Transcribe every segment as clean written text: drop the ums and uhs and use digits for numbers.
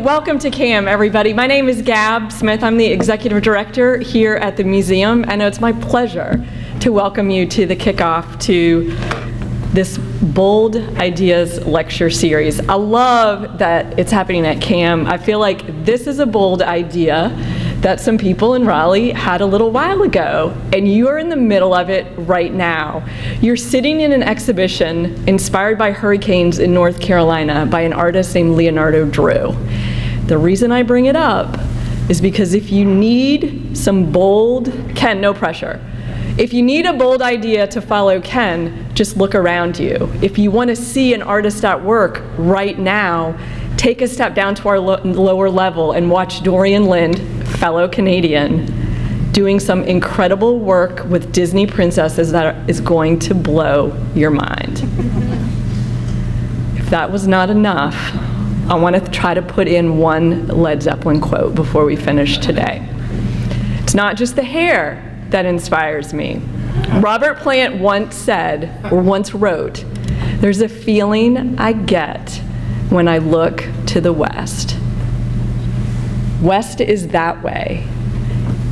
welcome to CAM, everybody. My name is Gab Smith. I'm the Executive Director here at the museum, and it's my pleasure to welcome you to the kickoff to this Bold Ideas lecture series. I love that it's happening at CAM. I feel like this is a bold idea that some people in Raleigh had a little while ago, and you are in the middle of it right now. You're sitting in an exhibition inspired by hurricanes in North Carolina by an artist named Leonardo Drew. The reason I bring it up is because if you need some bold, Ken, no pressure. If you need a bold idea to follow Ken, just look around you. If you want to see an artist at work right now, take a step down to our lower level and watch Dorian Lind, fellow Canadian, doing some incredible work with Disney princesses that is going to blow your mind. If that was not enough, I want to try to put in one Led Zeppelin quote before we finish today. It's not just the hair that inspires me. Robert Plant once said, or once wrote, "There's a feeling I get when I look to the west." West is that way.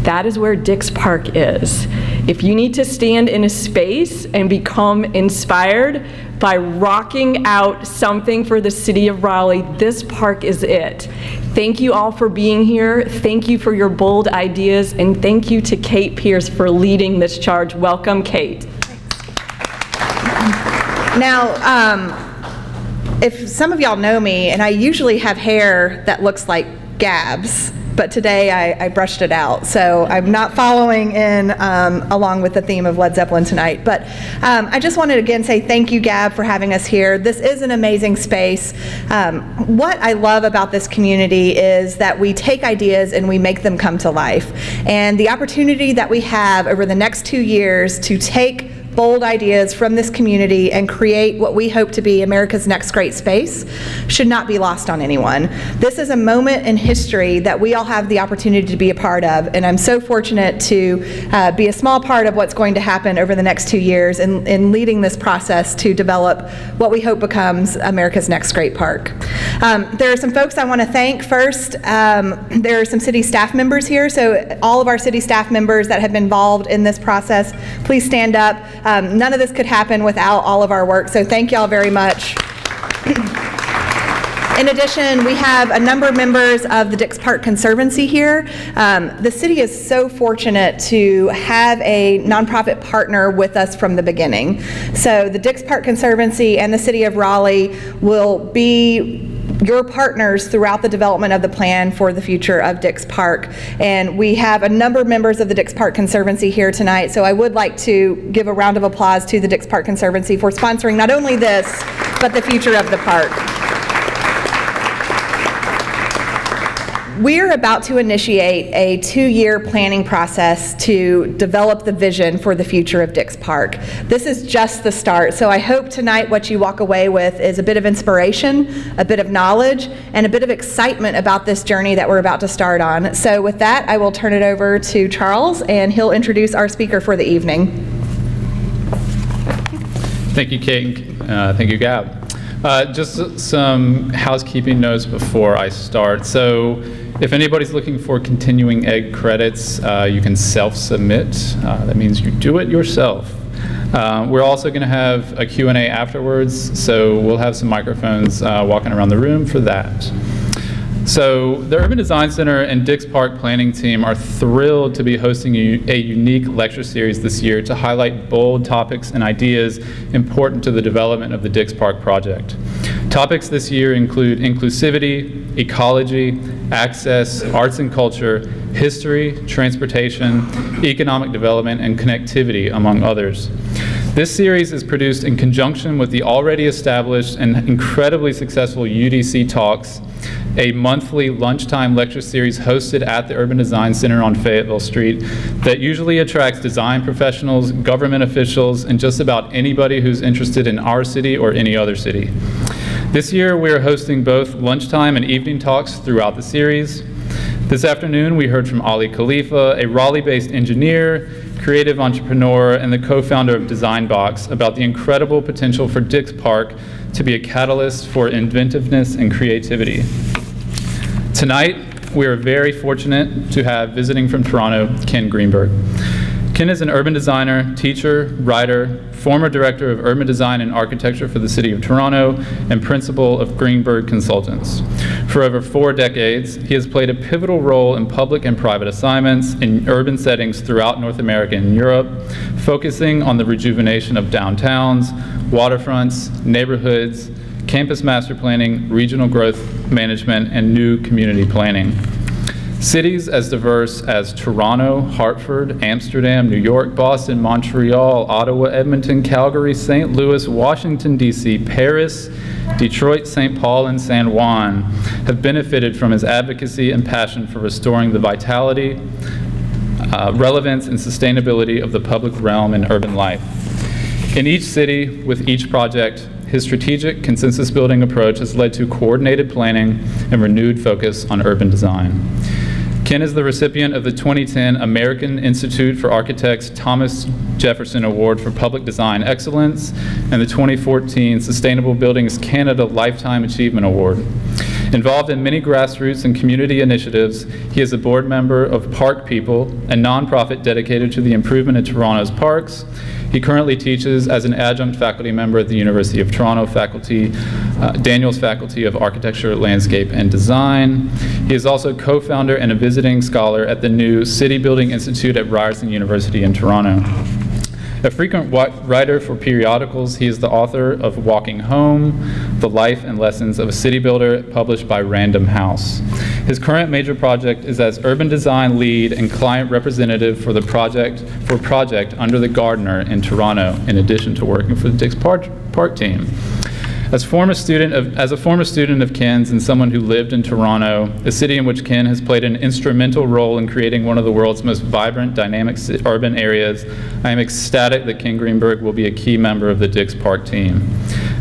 That is where Dix Park is. If you need to stand in a space and become inspired by rocking out something for the city of Raleigh, this park is it. Thank you all for being here. Thank you for your bold ideas, and thank you to Kate Pierce for leading this charge. Welcome, Kate. Now, if some of y'all know me, and I usually have hair that looks like Gab's, but today I brushed it out, so I'm not following in along with the theme of Led Zeppelin tonight. But I just wanted to again say thank you, Gab, for having us here. This is an amazing space. What I love about this community is that we take ideas and we make them come to life. And the opportunity that we have over the next 2 years to take bold ideas from this community and create what we hope to be America's next great space should not be lost on anyone. This is a moment in history that we all have the opportunity to be a part of, and I'm so fortunate to be a small part of what's going to happen over the next 2 years in leading this process to develop what we hope becomes America's next great park. There are some folks I want to thank. First, there are some city staff members here, so all of our city staff members that have been involved in this process, please stand up. None of this could happen without all of our work, so thank y'all very much. In addition, we have a number of members of the Dix Park Conservancy here. The city is so fortunate to have a nonprofit partner with us from the beginning. So the Dix Park Conservancy and the City of Raleigh will be your partners throughout the development of the plan for the future of Dix Park. And we have a number of members of the Dix Park Conservancy here tonight, so I would like to give a round of applause to the Dix Park Conservancy for sponsoring not only this, but the future of the park. We're about to initiate a 2-year planning process to develop the vision for the future of Dix Park. This is just the start, so I hope tonight what you walk away with is a bit of inspiration, a bit of knowledge, and a bit of excitement about this journey that we're about to start on. So with that, I will turn it over to Charles, and he'll introduce our speaker for the evening. Thank you, Kate. Thank you, Gab. Just some housekeeping notes before I start. So if anybody's looking for continuing ed credits, you can self-submit. That means you do it yourself. We're also going to have a Q&A afterwards, so we'll have some microphones walking around the room for that. So the Urban Design Center and Dix Park Planning Team are thrilled to be hosting a unique lecture series this year to highlight bold topics and ideas important to the development of the Dix Park project. Topics this year include inclusivity, ecology, access, arts and culture, history, transportation, economic development, and connectivity, among others. This series is produced in conjunction with the already established and incredibly successful UDC Talks, a monthly lunchtime lecture series hosted at the Urban Design Center on Fayetteville Street that usually attracts design professionals, government officials, and just about anybody who's interested in our city or any other city. This year, we are hosting both lunchtime and evening talks throughout the series. This afternoon, we heard from Ali Khalifa, a Raleigh-based engineer, creative entrepreneur, and the co-founder of DesignBox, about the incredible potential for Dix Park to be a catalyst for inventiveness and creativity. Tonight, we are very fortunate to have visiting from Toronto, Ken Greenberg. Ken is an urban designer, teacher, writer, former director of urban design and architecture for the City of Toronto, and principal of Greenberg Consultants. For over 4 decades, he has played a pivotal role in public and private assignments in urban settings throughout North America and Europe, focusing on the rejuvenation of downtowns, waterfronts, neighborhoods, campus master planning, regional growth management, and new community planning. Cities as diverse as Toronto, Hartford, Amsterdam, New York, Boston, Montreal, Ottawa, Edmonton, Calgary, St. Louis, Washington, D.C., Paris, Detroit, St. Paul, and San Juan have benefited from his advocacy and passion for restoring the vitality, relevance, and sustainability of the public realm in urban life. In each city, with each project, his strategic consensus-building approach has led to coordinated planning and renewed focus on urban design. Ken is the recipient of the 2010 American Institute for Architects Thomas Jefferson Award for Public Design Excellence and the 2014 Sustainable Buildings Canada Lifetime Achievement Award. Involved in many grassroots and community initiatives, he is a board member of Park People, a nonprofit dedicated to the improvement of Toronto's parks. He currently teaches as an adjunct faculty member at the University of Toronto Daniels Faculty of Architecture, Landscape, and Design. He is also co-founder and a visiting scholar at the new City Building Institute at Ryerson University in Toronto. A frequent writer for periodicals, he is the author of Walking Home, The Life and Lessons of a City Builder, published by Random House. His current major project is as urban design lead and client representative for the project Under the Gardener in Toronto, in addition to working for the Dix Park team. As a former student of Ken's and someone who lived in Toronto, a city in which Ken has played an instrumental role in creating one of the world's most vibrant, dynamic urban areas, I am ecstatic that Ken Greenberg will be a key member of the Dix Park team.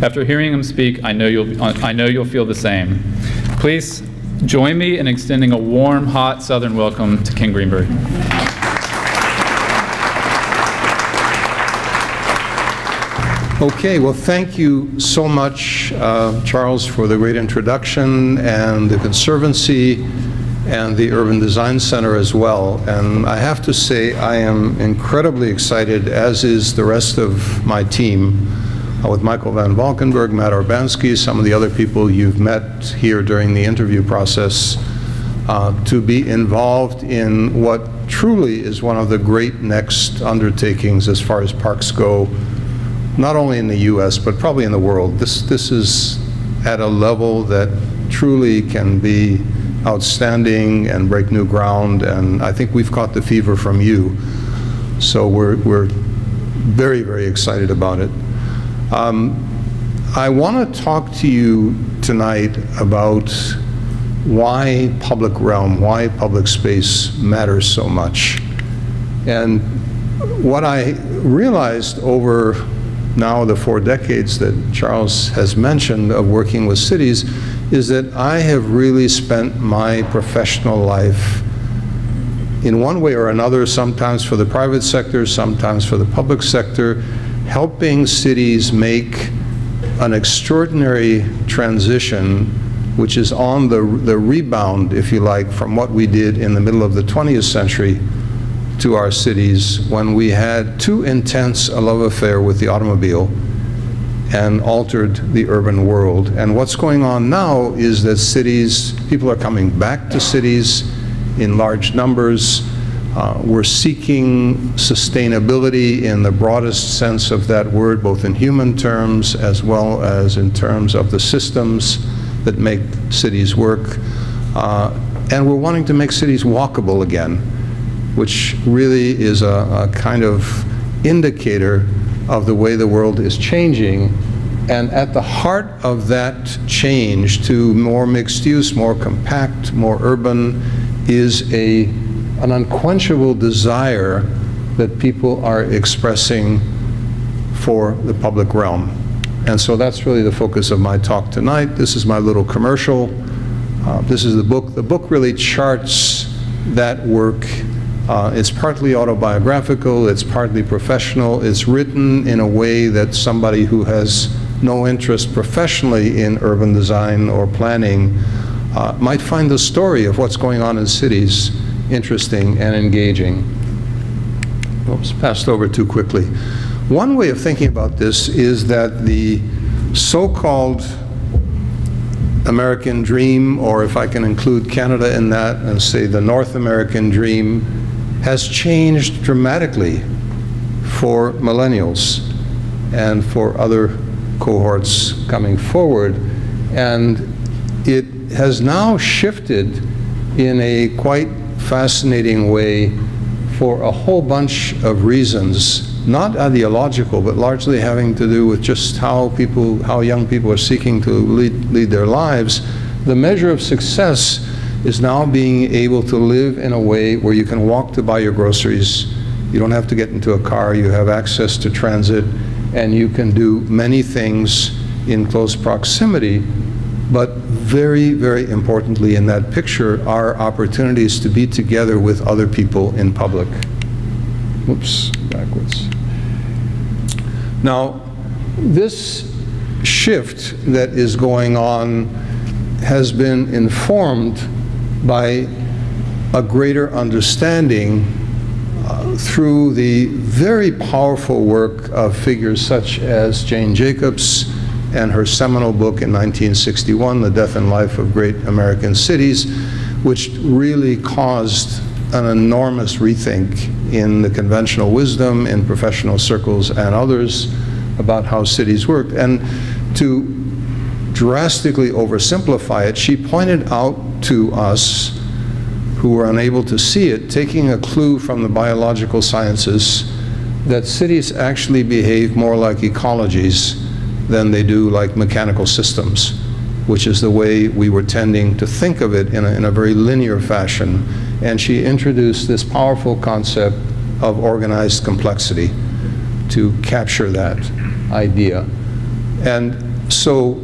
After hearing him speak, I know you'll feel the same. Please join me in extending a warm, hot Southern welcome to Ken Greenberg. Okay, well, thank you so much, Charles, for the great introduction, and the Conservancy and the Urban Design Center as well. And I have to say I am incredibly excited, as is the rest of my team, with Michael Van Valkenburg, Matt Urbanski, some of the other people you've met here during the interview process, to be involved in what truly is one of the great next undertakings as far as parks go, not only in the US, but probably in the world. This is at a level that truly can be outstanding and break new ground, and I think we've caught the fever from you. So we're very, very excited about it. I want to talk to you tonight about why public realm, why public space matters so much. And what I realized over now the 4 decades that Charles has mentioned of working with cities is that I have really spent my professional life in one way or another, sometimes for the private sector, sometimes for the public sector, helping cities make an extraordinary transition, which is on the rebound, if you like, from what we did in the middle of the 20th century to our cities when we had too intense a love affair with the automobile and altered the urban world. And what's going on now is that people are coming back to cities in large numbers. We're seeking sustainability in the broadest sense of that word, both in human terms as well as in terms of the systems that make cities work. And we're wanting to make cities walkable again, which really is a kind of indicator of the way the world is changing. And at the heart of that change to more mixed use, more compact, more urban, is an unquenchable desire that people are expressing for the public realm. And so that's really the focus of my talk tonight. This is my little commercial. This is the book. The book really charts that work. It's partly autobiographical, it's partly professional. It's written in a way that somebody who has no interest professionally in urban design or planning might find the story of what's going on in cities interesting and engaging. Oops, passed over too quickly. One way of thinking about this is that the so-called American dream, or if I can include Canada in that and say the North American dream, has changed dramatically for millennials and for other cohorts coming forward. And it has now shifted in a quite fascinating way for a whole bunch of reasons, not ideological, but largely having to do with just how young people are seeking to lead their lives. The measure of success is now being able to live in a way where you can walk to buy your groceries, you don't have to get into a car, you have access to transit, and you can do many things in close proximity. But very, very importantly in that picture are opportunities to be together with other people in public. Whoops, backwards. Now, this shift that is going on has been informed by a greater understanding through the very powerful work of figures such as Jane Jacobs and her seminal book in 1961, The Death and Life of Great American Cities, which really caused an enormous rethink in the conventional wisdom in professional circles and others about how cities worked. And to drastically oversimplify it, she pointed out to us who were unable to see it, taking a clue from the biological sciences, that cities actually behave more like ecologies than they do like mechanical systems, which is the way we were tending to think of it in a very linear fashion. And she introduced this powerful concept of organized complexity to capture that idea. And so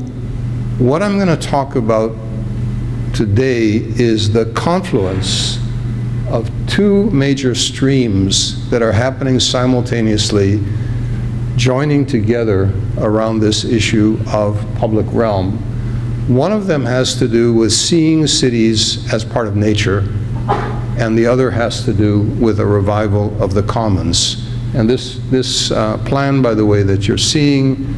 what I'm going to talk about today is the confluence of two major streams that are happening simultaneously, joining together around this issue of public realm. One of them has to do with seeing cities as part of nature, and the other has to do with a revival of the commons. And this plan, by the way, that you're seeing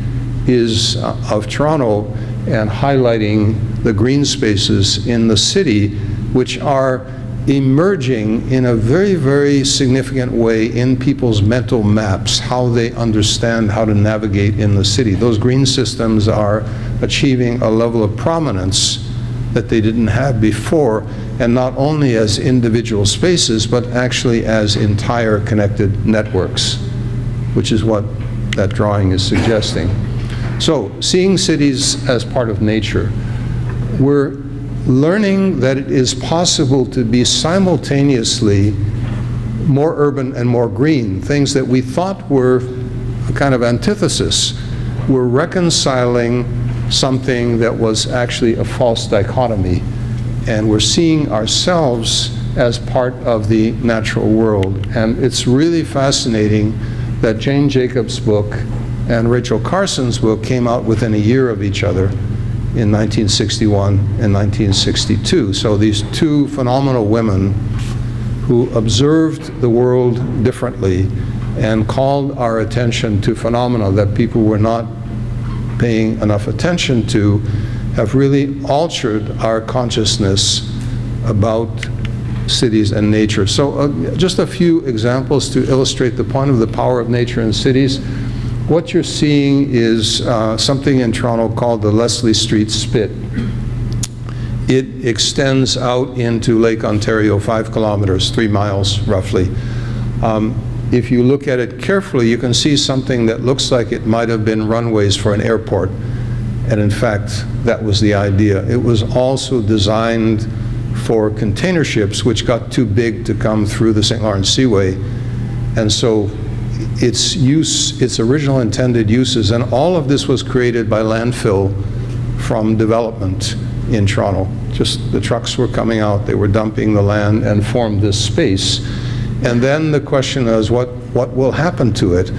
is of Toronto and highlighting the green spaces in the city, which are emerging in a very, very significant way in people's mental maps, how they understand how to navigate in the city. Those green systems are achieving a level of prominence that they didn't have before, and not only as individual spaces, but actually as entire connected networks, which is what that drawing is suggesting. So, seeing cities as part of nature, we're learning that it is possible to be simultaneously more urban and more green, things that we thought were a kind of antithesis. We're reconciling something that was actually a false dichotomy, and we're seeing ourselves as part of the natural world. And it's really fascinating that Jane Jacobs' book and Rachel Carson's book came out within a year of each other in 1961 and 1962. So these two phenomenal women who observed the world differently and called our attention to phenomena that people were not paying enough attention to, have really altered our consciousness about cities and nature. So just a few examples to illustrate the point of the power of nature in cities. What you're seeing is something in Toronto called the Leslie Street Spit. It extends out into Lake Ontario 5 kilometers, 3 miles roughly. If you look at it carefully, you can see something that looks like it might have been runways for an airport. And in fact, that was the idea. It was also designed for container ships, which got too big to come through the St. Lawrence Seaway. And so its use, its original intended uses, and all of this was created by landfill from development in Toronto. Just the trucks were coming out, they were dumping the land and formed this space. And then the question is, what will happen to it?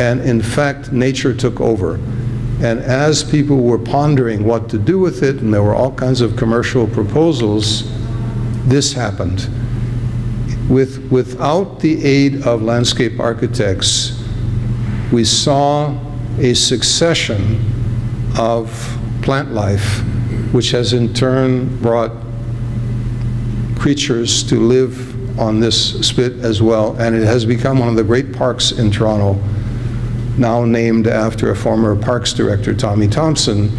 And in fact, nature took over. And as people were pondering what to do with it, and there were all kinds of commercial proposals, this happened. Without the aid of landscape architects, we saw a succession of plant life, which has in turn brought creatures to live on this spit as well, and it has become one of the great parks in Toronto, now named after a former parks director, Tommy Thompson,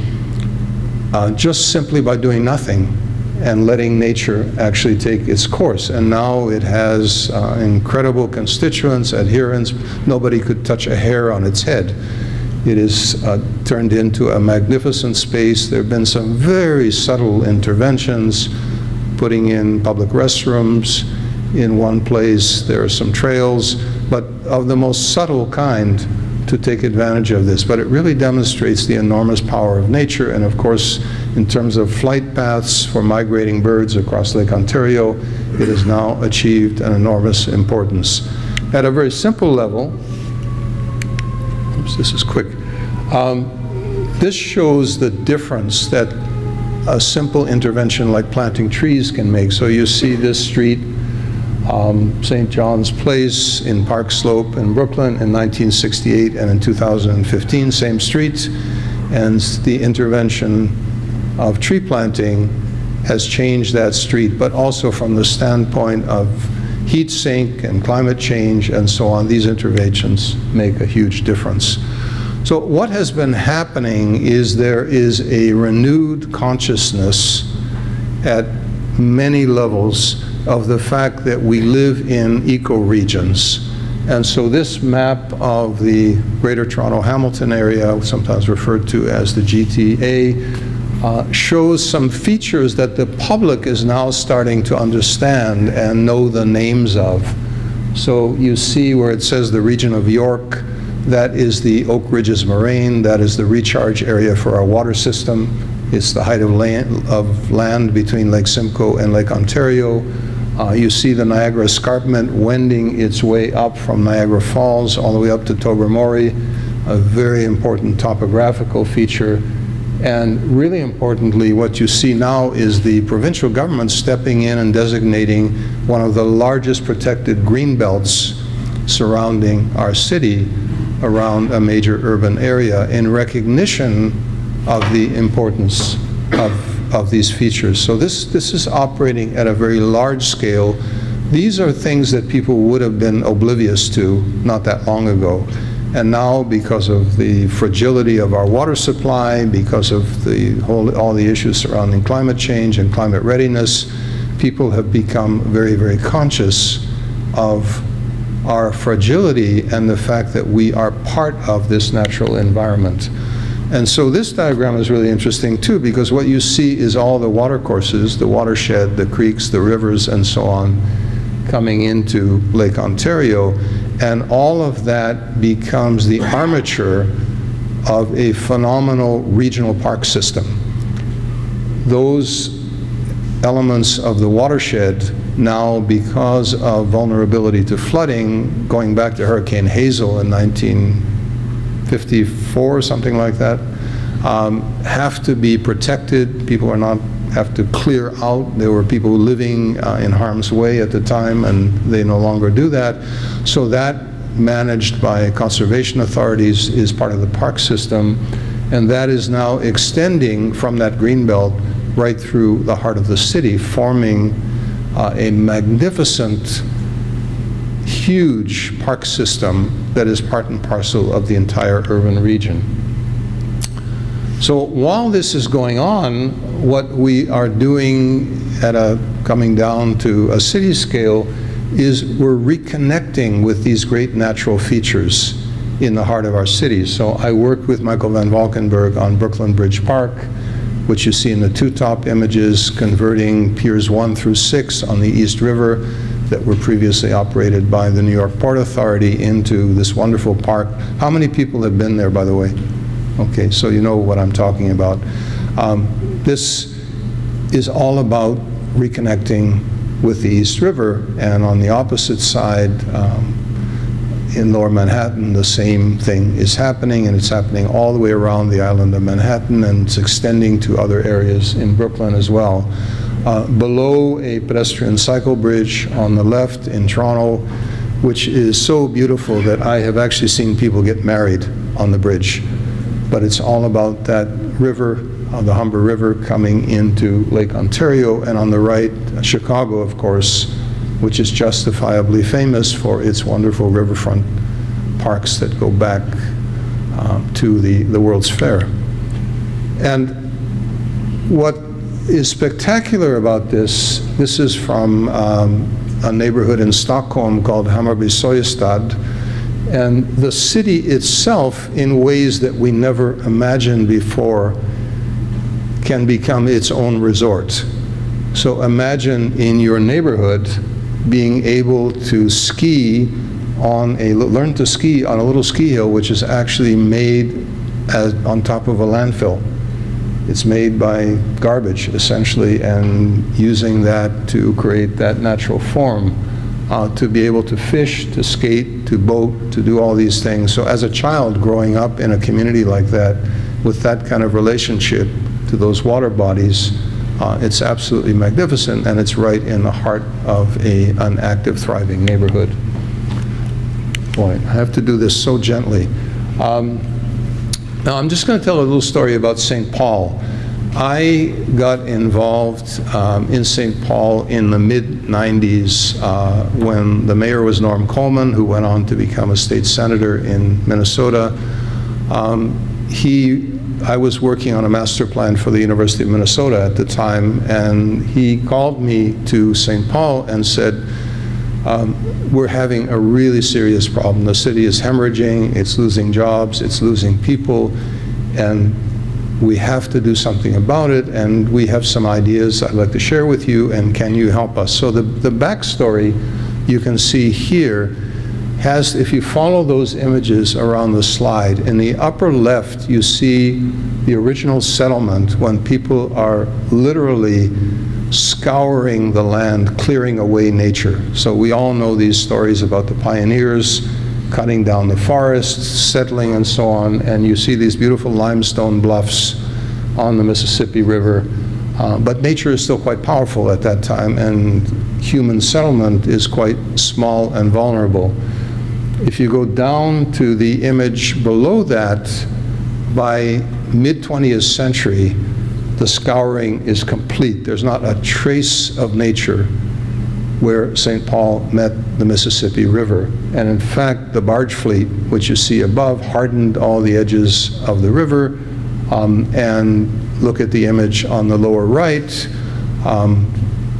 just simply by doing nothing and letting nature actually take its course. And now it has incredible constituents, adherents. Nobody could touch a hair on its head. It is turned into a magnificent space. There have been some very subtle interventions, putting in public restrooms in one place. There are some trails, but of the most subtle kind to take advantage of this. But it really demonstrates the enormous power of nature. And of course, in terms of flight paths for migrating birds across Lake Ontario, it has now achieved an enormous importance. At a very simple level, oops, this is quick. This shows the difference that a simple intervention like planting trees can make. So you see this street, St. John's Place in Park Slope in Brooklyn in 1968, and in 2015, same street, and the intervention of tree planting has changed that street, but also from the standpoint of heat sink and climate change and so on, these interventions make a huge difference. So what has been happening is there is a renewed consciousness at many levels of the fact that we live in ecoregions. And so this map of the Greater Toronto Hamilton area, sometimes referred to as the GTA, shows some features that the public is now starting to understand and know the names of. So you see where it says the region of York, that is the Oak Ridges Moraine, that is the recharge area for our water system. It's the height of land between Lake Simcoe and Lake Ontario. You see the Niagara Escarpment wending its way up from Niagara Falls all the way up to Tobermory, a very important topographical feature. And really importantly, what you see now is the provincial government stepping in and designating one of the largest protected green belts surrounding our city around a major urban area in recognition of the importance of these features. So this is operating at a very large scale. These are things that people would have been oblivious to not that long ago. And now, because of the fragility of our water supply, because of all the issues surrounding climate change and climate readiness, people have become very, very conscious of our fragility and the fact that we are part of this natural environment. And so this diagram is really interesting too, because what you see is all the water courses, the watershed, the creeks, the rivers, and so on, coming into Lake Ontario. And all of that becomes the armature of a phenomenal regional park system. Those elements of the watershed now, because of vulnerability to flooding, going back to Hurricane Hazel in 1954, something like that, have to be protected. People are not have to clear out. There were people living in harm's way at the time, and they no longer do that. So that, managed by conservation authorities, is part of the park system, and that is now extending from that greenbelt right through the heart of the city, forming a magnificent, huge park system that is part and parcel of the entire urban region. So while this is going on, what we are doing coming down to a city scale is we're reconnecting with these great natural features in the heart of our city. So I worked with Michael Van Valkenburg on Brooklyn Bridge Park, which you see in the two top images, converting Piers 1 through 6 on the East River that were previously operated by the New York Port Authority into this wonderful park. How many people have been there, by the way? Okay, so you know what I'm talking about. This is all about reconnecting with the East River, and on the opposite side, in Lower Manhattan, the same thing is happening, and it's happening all the way around the island of Manhattan, and it's extending to other areas in Brooklyn as well. Below a pedestrian cycle bridge on the left in Toronto, which is so beautiful that I have actually seen people get married on the bridge. But it's all about that river, the Humber River, coming into Lake Ontario, and on the right, Chicago, of course, which is justifiably famous for its wonderful riverfront parks that go back to the World's Fair. And what is spectacular about this is from a neighborhood in Stockholm called Hammarby Sjöstad, and the city itself, in ways that we never imagined before, can become its own resort. So imagine in your neighborhood being able to ski learn to ski on a little ski hill, which is actually made on top of a landfill. It's made by garbage, essentially, and using that to create that natural form, to be able to fish, to skate, to boat, to do all these things. So as a child growing up in a community like that, with that kind of relationship to those water bodies, it's absolutely magnificent, and it's right in the heart of an active, thriving neighborhood. Boy, I have to do this so gently. Now, I'm just going to tell a little story about St. Paul. I got involved in St. Paul in the mid-90s when the mayor was Norm Coleman, who went on to become a state senator in Minnesota. I was working on a master plan for the University of Minnesota at the time, and he called me to St. Paul and said, we're having a really serious problem. The city is hemorrhaging, it's losing jobs, it's losing people, and we have to do something about it, and we have some ideas I'd like to share with you, and can you help us? So the backstory you can see here has, if you follow those images around the slide, in the upper left you see the original settlement when people are literally scouring the land, clearing away nature. So we all know these stories about the pioneers cutting down the forests, settling and so on, and you see these beautiful limestone bluffs on the Mississippi River. But nature is still quite powerful at that time, and human settlement is quite small and vulnerable. If you go down to the image below that, by mid-20th century, the scouring is complete. There's not a trace of nature where St. Paul met the Mississippi River. And in fact, the barge fleet, which you see above, hardened all the edges of the river. And look at the image on the lower right.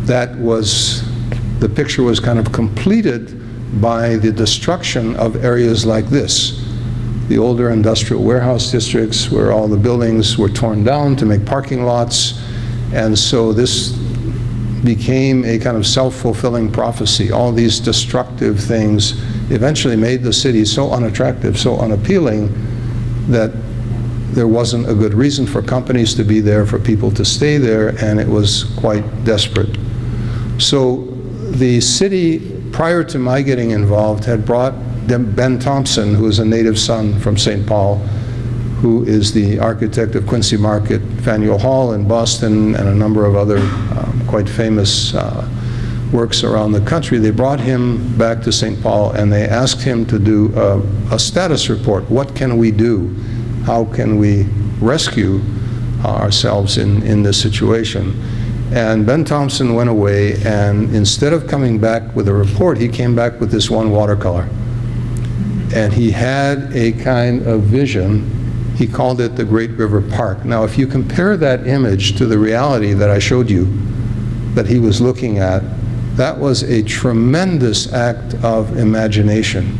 The picture was kind of completed by the destruction of areas like this. The older industrial warehouse districts where all the buildings were torn down to make parking lots. And so this became a kind of self-fulfilling prophecy. All these destructive things eventually made the city so unattractive, so unappealing, that there wasn't a good reason for companies to be there, for people to stay there, and it was quite desperate. So the city, prior to my getting involved, had brought Ben Thompson, who is a native son from St. Paul, who is the architect of Quincy Market, Faneuil Hall in Boston, and a number of other quite famous works around the country. They brought him back to St. Paul, and they asked him to do a status report. What can we do? How can we rescue ourselves in this situation? And Ben Thompson went away, and instead of coming back with a report, he came back with this one watercolor. And he had a kind of vision. He called it the Great River Park. Now, if you compare that image to the reality that I showed you, that he was looking at, that was a tremendous act of imagination,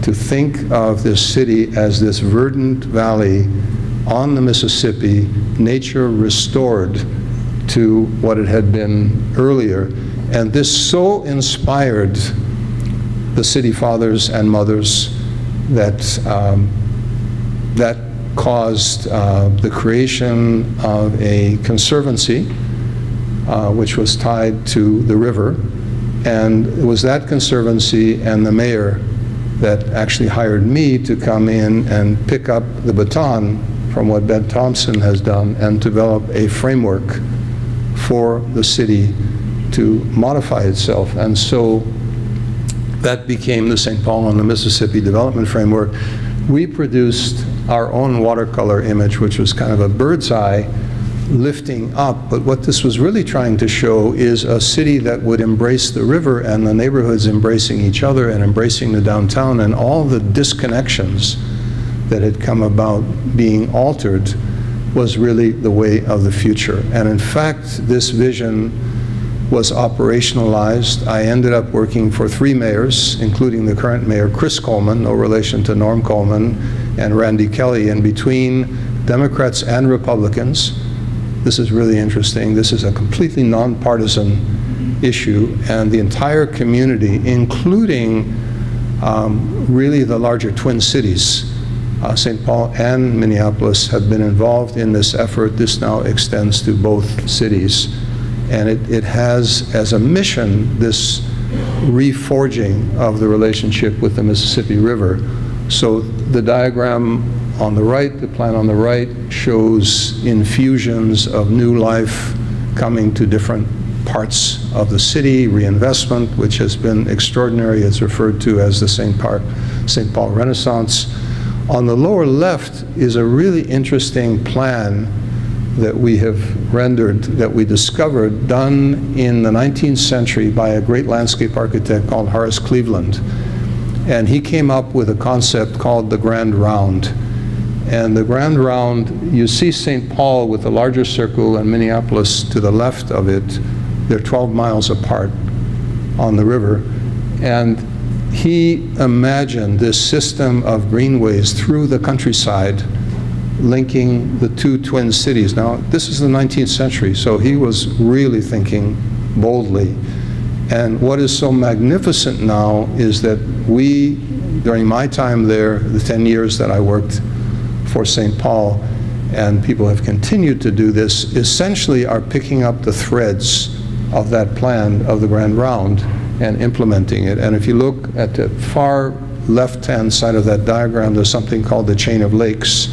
to think of this city as this verdant valley on the Mississippi, nature restored to what it had been earlier. And this so inspired the city fathers and mothers that caused the creation of a conservancy, which was tied to the river. And it was that conservancy and the mayor that actually hired me to come in and pick up the baton from what Ben Thompson has done and develop a framework for the city to modify itself. And so that became the St. Paul on the Mississippi Development Framework. We produced our own watercolor image, which was kind of a bird's eye lifting up, but what this was really trying to show is a city that would embrace the river and the neighborhoods embracing each other and embracing the downtown, and all the disconnections that had come about being altered was really the way of the future. And in fact, this vision was operationalized. I ended up working for 3 mayors, including the current mayor, Chris Coleman, no relation to Norm Coleman, and Randy Kelly, and between Democrats and Republicans. This is really interesting. This is a completely nonpartisan issue, and the entire community, including really the larger twin cities, St. Paul and Minneapolis, have been involved in this effort. This now extends to both cities. And it has as a mission this reforging of the relationship with the Mississippi River. So the diagram on the right, the plan on the right, shows infusions of new life coming to different parts of the city, reinvestment, which has been extraordinary. It's referred to as the St. Paul Renaissance. On the lower left is a really interesting plan that we have rendered, that we discovered, done in the 19th century by a great landscape architect called Horace Cleveland. And he came up with a concept called the Grand Round. And the Grand Round, you see St. Paul with the larger circle and Minneapolis to the left of it. They're 12 miles apart on the river. And he imagined this system of greenways through the countryside, linking the 2 twin cities. Now, this is the 19th century, so he was really thinking boldly. And what is so magnificent now is that we, during my time there, the 10 years that I worked for St. Paul, and people have continued to do this, essentially are picking up the threads of that plan of the Grand Round and implementing it. And if you look at the far left-hand side of that diagram, there's something called the Chain of Lakes.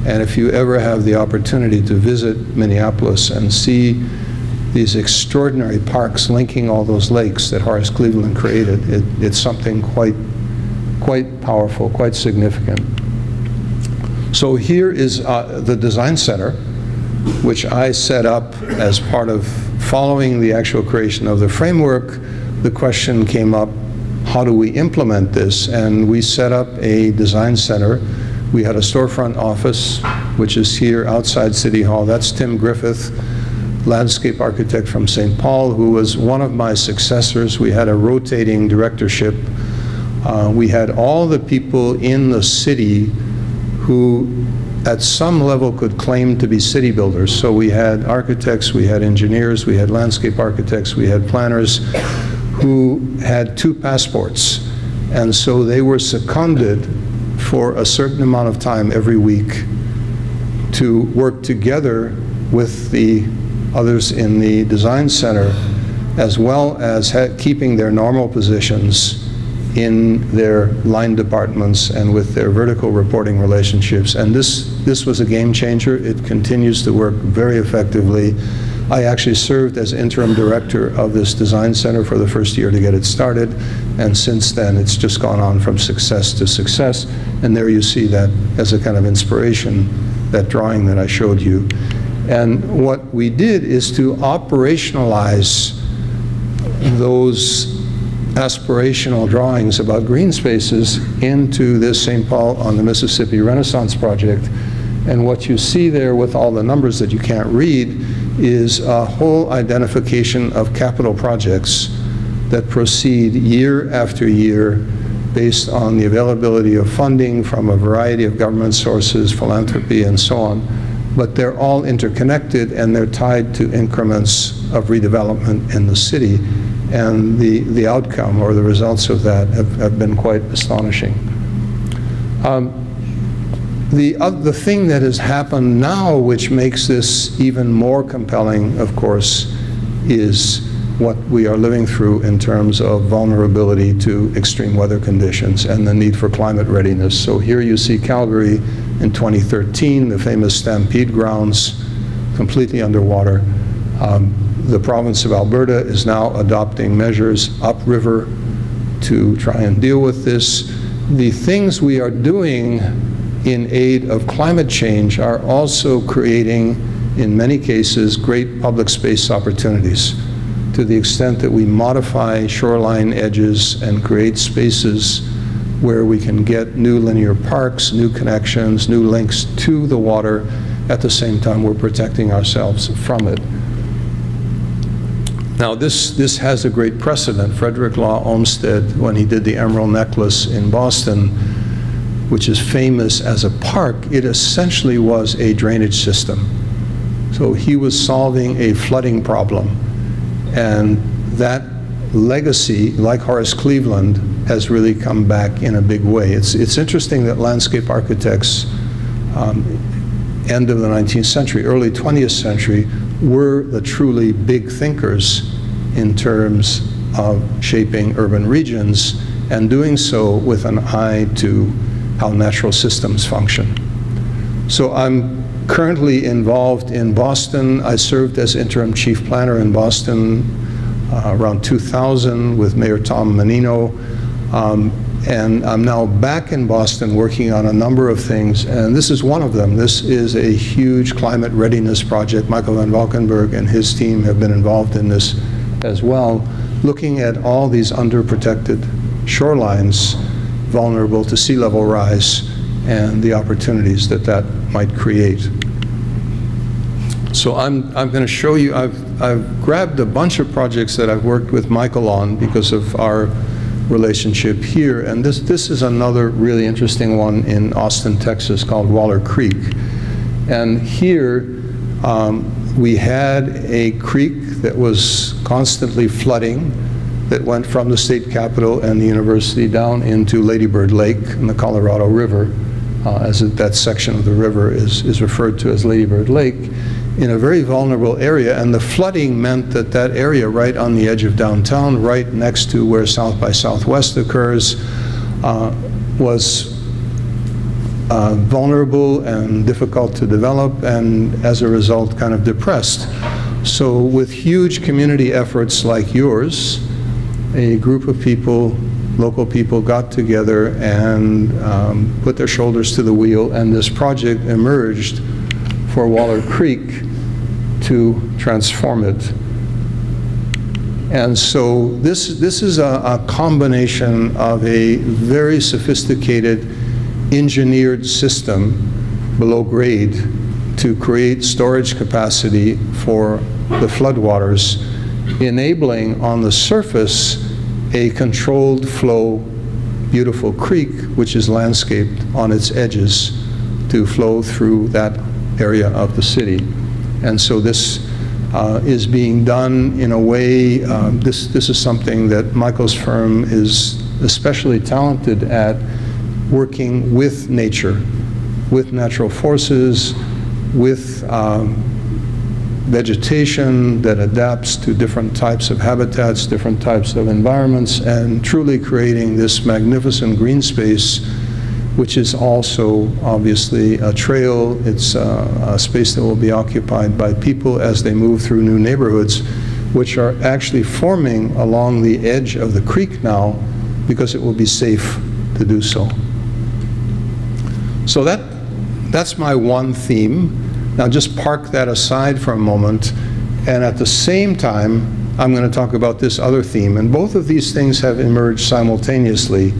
And if you ever have the opportunity to visit Minneapolis and see these extraordinary parks linking all those lakes that Horace Cleveland created, it's something quite powerful, quite significant. So here is the design center, which I set up as part of following the actual creation of the framework. The question came up, how do we implement this? And we set up a design center. We had a storefront office, which is here outside City Hall. That's Tim Griffith, landscape architect from St. Paul, who was one of my successors. We had a rotating directorship. We had all the people in the city who at some level could claim to be city builders. So we had architects, we had engineers, we had landscape architects, we had planners who had 2 passports. And so they were seconded for a certain amount of time every week to work together with the others in the design center, as well as keeping their normal positions in their line departments and with their vertical reporting relationships. And this was a game changer. It continues to work very effectively. I actually served as interim director of this design center for the first year to get it started, and since then it's just gone on from success to success. And there you see that as a kind of inspiration, that drawing that I showed you. And what we did is to operationalize those aspirational drawings about green spaces into this St. Paul on the Mississippi Renaissance project. And what you see there with all the numbers that you can't read is a whole identification of capital projects that proceed year after year based on the availability of funding from a variety of government sources, philanthropy, and so on. But they're all interconnected, and they're tied to increments of redevelopment in the city. And the outcome or the results of that have been quite astonishing. The thing that has happened now, which makes this even more compelling, of course, is what we are living through in terms of vulnerability to extreme weather conditions and the need for climate readiness. So here you see Calgary in 2013, the famous Stampede grounds, completely underwater. The province of Alberta is now adopting measures upriver to try and deal with this. The things we are doing in aid of climate change are also creating, in many cases, great public space opportunities, to the extent that we modify shoreline edges and create spaces where we can get new linear parks, new connections, new links to the water, at the same time we're protecting ourselves from it. Now this has a great precedent. Frederick Law Olmsted, when he did the Emerald Necklace in Boston, which is famous as a park, it essentially was a drainage system. So he was solving a flooding problem. And that legacy, like Horace Cleveland, has really come back in a big way. It's interesting that landscape architects, end of the 19th century, early 20th century, were the truly big thinkers in terms of shaping urban regions, and doing so with an eye to how natural systems function. So I'm currently involved in Boston. I served as interim chief planner in Boston around 2000 with Mayor Tom Menino. And I'm now back in Boston working on a number of things, and this is one of them. This is a huge climate readiness project. Michael van Valkenburg and his team have been involved in this as well, looking at all these underprotected shorelines vulnerable to sea level rise and the opportunities that that might create. So I'm going to show you, I've grabbed a bunch of projects that I've worked with Michael on because of our relationship here, and this is another really interesting one in Austin, Texas, called Waller Creek. And here we had a creek that was constantly flooding, that went from the state capitol and the university down into Lady Bird Lake and the Colorado River, that section of the river is referred to as Lady Bird Lake, in a very vulnerable area. And the flooding meant that that area right on the edge of downtown, right next to where South by Southwest occurs, was vulnerable and difficult to develop, and as a result kind of depressed. So with huge community efforts like yours, a group of people, local people, got together and put their shoulders to the wheel, and this project emerged for Waller Creek to transform it. And so this is a combination of a very sophisticated engineered system below grade to create storage capacity for the floodwaters, enabling on the surface a controlled flow, beautiful creek, which is landscaped on its edges to flow through that area of the city. And so this is being done in a way, this is something that Michael's firm is especially talented at, working with nature, with natural forces, with vegetation that adapts to different types of habitats, different types of environments, and truly creating this magnificent green space, which is also obviously a trail. It's a space that will be occupied by people as they move through new neighborhoods, which are actually forming along the edge of the creek now because it will be safe to do so. So that's my one theme. Now just park that aside for a moment, and at the same time, I'm going to talk about this other theme. And both of these things have emerged simultaneously,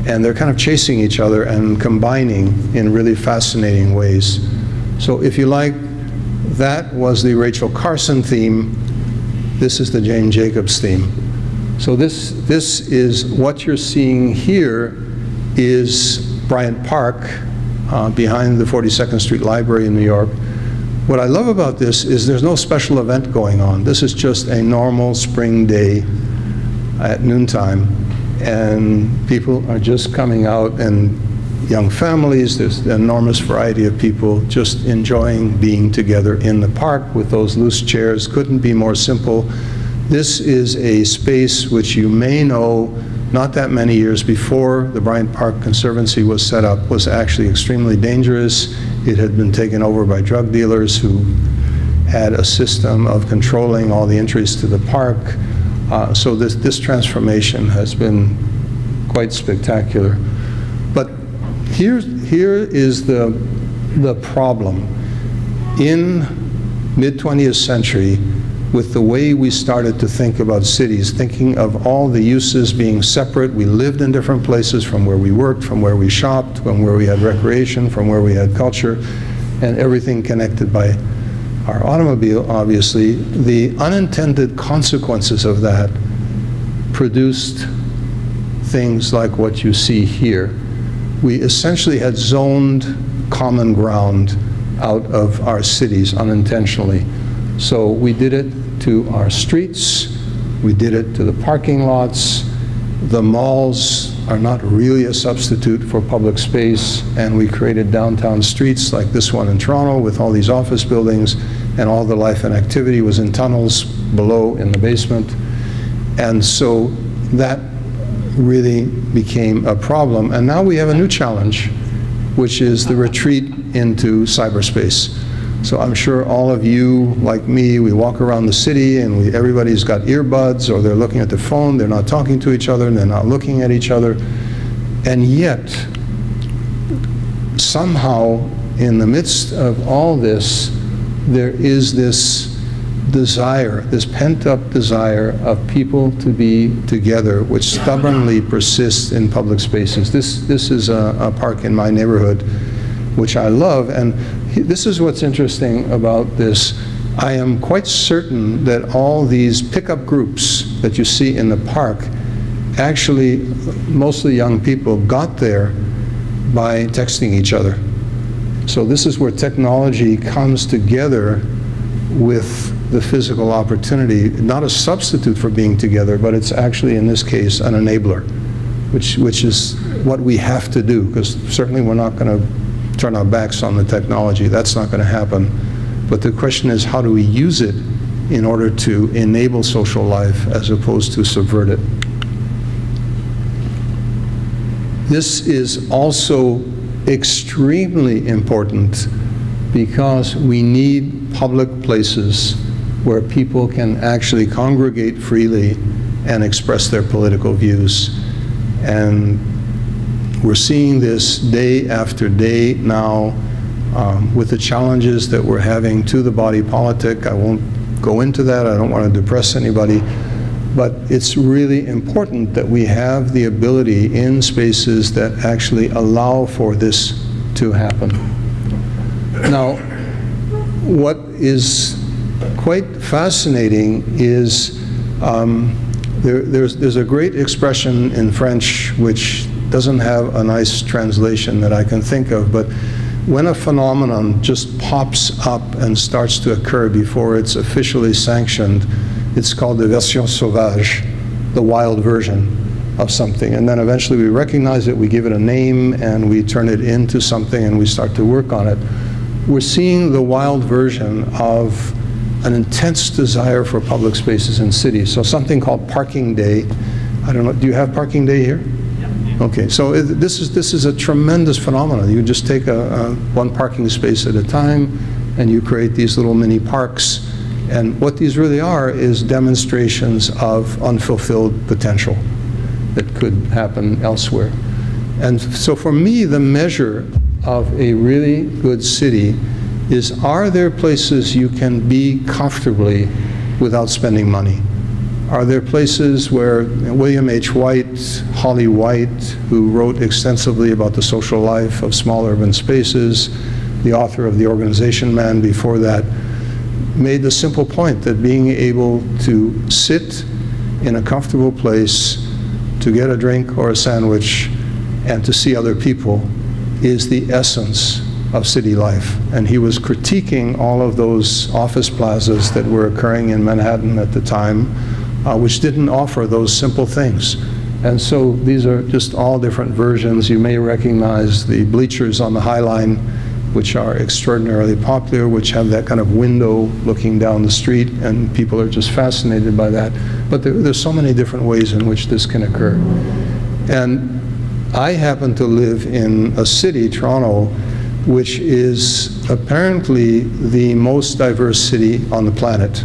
and they're kind of chasing each other and combining in really fascinating ways. So if you like, that was the Rachel Carson theme. This is the Jane Jacobs theme. So this is what you're seeing here is Bryant Park, behind the 42nd Street Library in New York. What I love about this is there's no special event going on. This is just a normal spring day at noontime, and people are just coming out, and young families, there's an enormous variety of people just enjoying being together in the park with those loose chairs. Couldn't be more simple. This is a space which you may know not that many years before the Bryant Park Conservancy was set up was actually extremely dangerous. It had been taken over by drug dealers who had a system of controlling all the entries to the park. So this transformation has been quite spectacular. But here is the problem. In mid-20th century, with the way we started to think about cities, thinking of all the uses being separate. We lived in different places from where we worked, from where we shopped, from where we had recreation, from where we had culture, and everything connected by our automobile, obviously. The unintended consequences of that produced things like what you see here. We essentially had zoned common ground out of our cities unintentionally. So we did it to our streets, we did it to the parking lots. The malls are not really a substitute for public space, and we created downtown streets like this one in Toronto with all these office buildings, and all the life and activity was in tunnels below in the basement. And so that really became a problem. And now we have a new challenge, which is the retreat into cyberspace. So I'm sure all of you, like me, we walk around the city and everybody's got earbuds, or they're looking at their phone, they're not talking to each other, and they're not looking at each other. And yet, somehow, in the midst of all this, there is this desire, this pent-up desire of people to be together, which stubbornly persists in public spaces. This is a park in my neighborhood, which I love, and this is what's interesting about this. I am quite certain that all these pickup groups that you see in the park, actually, mostly young people, got there by texting each other. So this is where technology comes together with the physical opportunity, not a substitute for being together, but it's actually, in this case, an enabler, which is what we have to do, because certainly we're not going to turn our backs on the technology. That's not going to happen. But the question is, how do we use it in order to enable social life as opposed to subvert it? This is also extremely important because we need public places where people can actually congregate freely and express their political views. And we're seeing this day after day now with the challenges that we're having to the body politic. I won't go into that. I don't want to depress anybody. But it's really important that we have the ability in spaces that actually allow for this to happen. Now, what is quite fascinating is there's a great expression in French which doesn't have a nice translation that I can think of, but when a phenomenon just pops up and starts to occur before it's officially sanctioned, it's called the version sauvage, the wild version of something. And then eventually we recognize it, we give it a name, and we turn it into something, and we start to work on it. We're seeing the wild version of an intense desire for public spaces in cities. So something called Parking Day. I don't know, do you have Parking Day here? Okay, so this is a tremendous phenomenon. You just take one parking space at a time, and you create these little mini parks. And what these really are is demonstrations of unfulfilled potential that could happen elsewhere. And so for me, the measure of a really good city is, are there places you can be comfortably without spending money? Are there places where William H. White, Holly White, who wrote extensively about the social life of small urban spaces, the author of The Organization Man before that, made the simple point that being able to sit in a comfortable place, to get a drink or a sandwich, and to see other people is the essence of city life. And he was critiquing all of those office plazas that were occurring in Manhattan at the time, which didn't offer those simple things. And so these are just all different versions. You may recognize the bleachers on the High Line which are extraordinarily popular, which have that kind of window looking down the street, and people are just fascinated by that. But there's so many different ways in which this can occur. And I happen to live in a city, Toronto, which is apparently the most diverse city on the planet.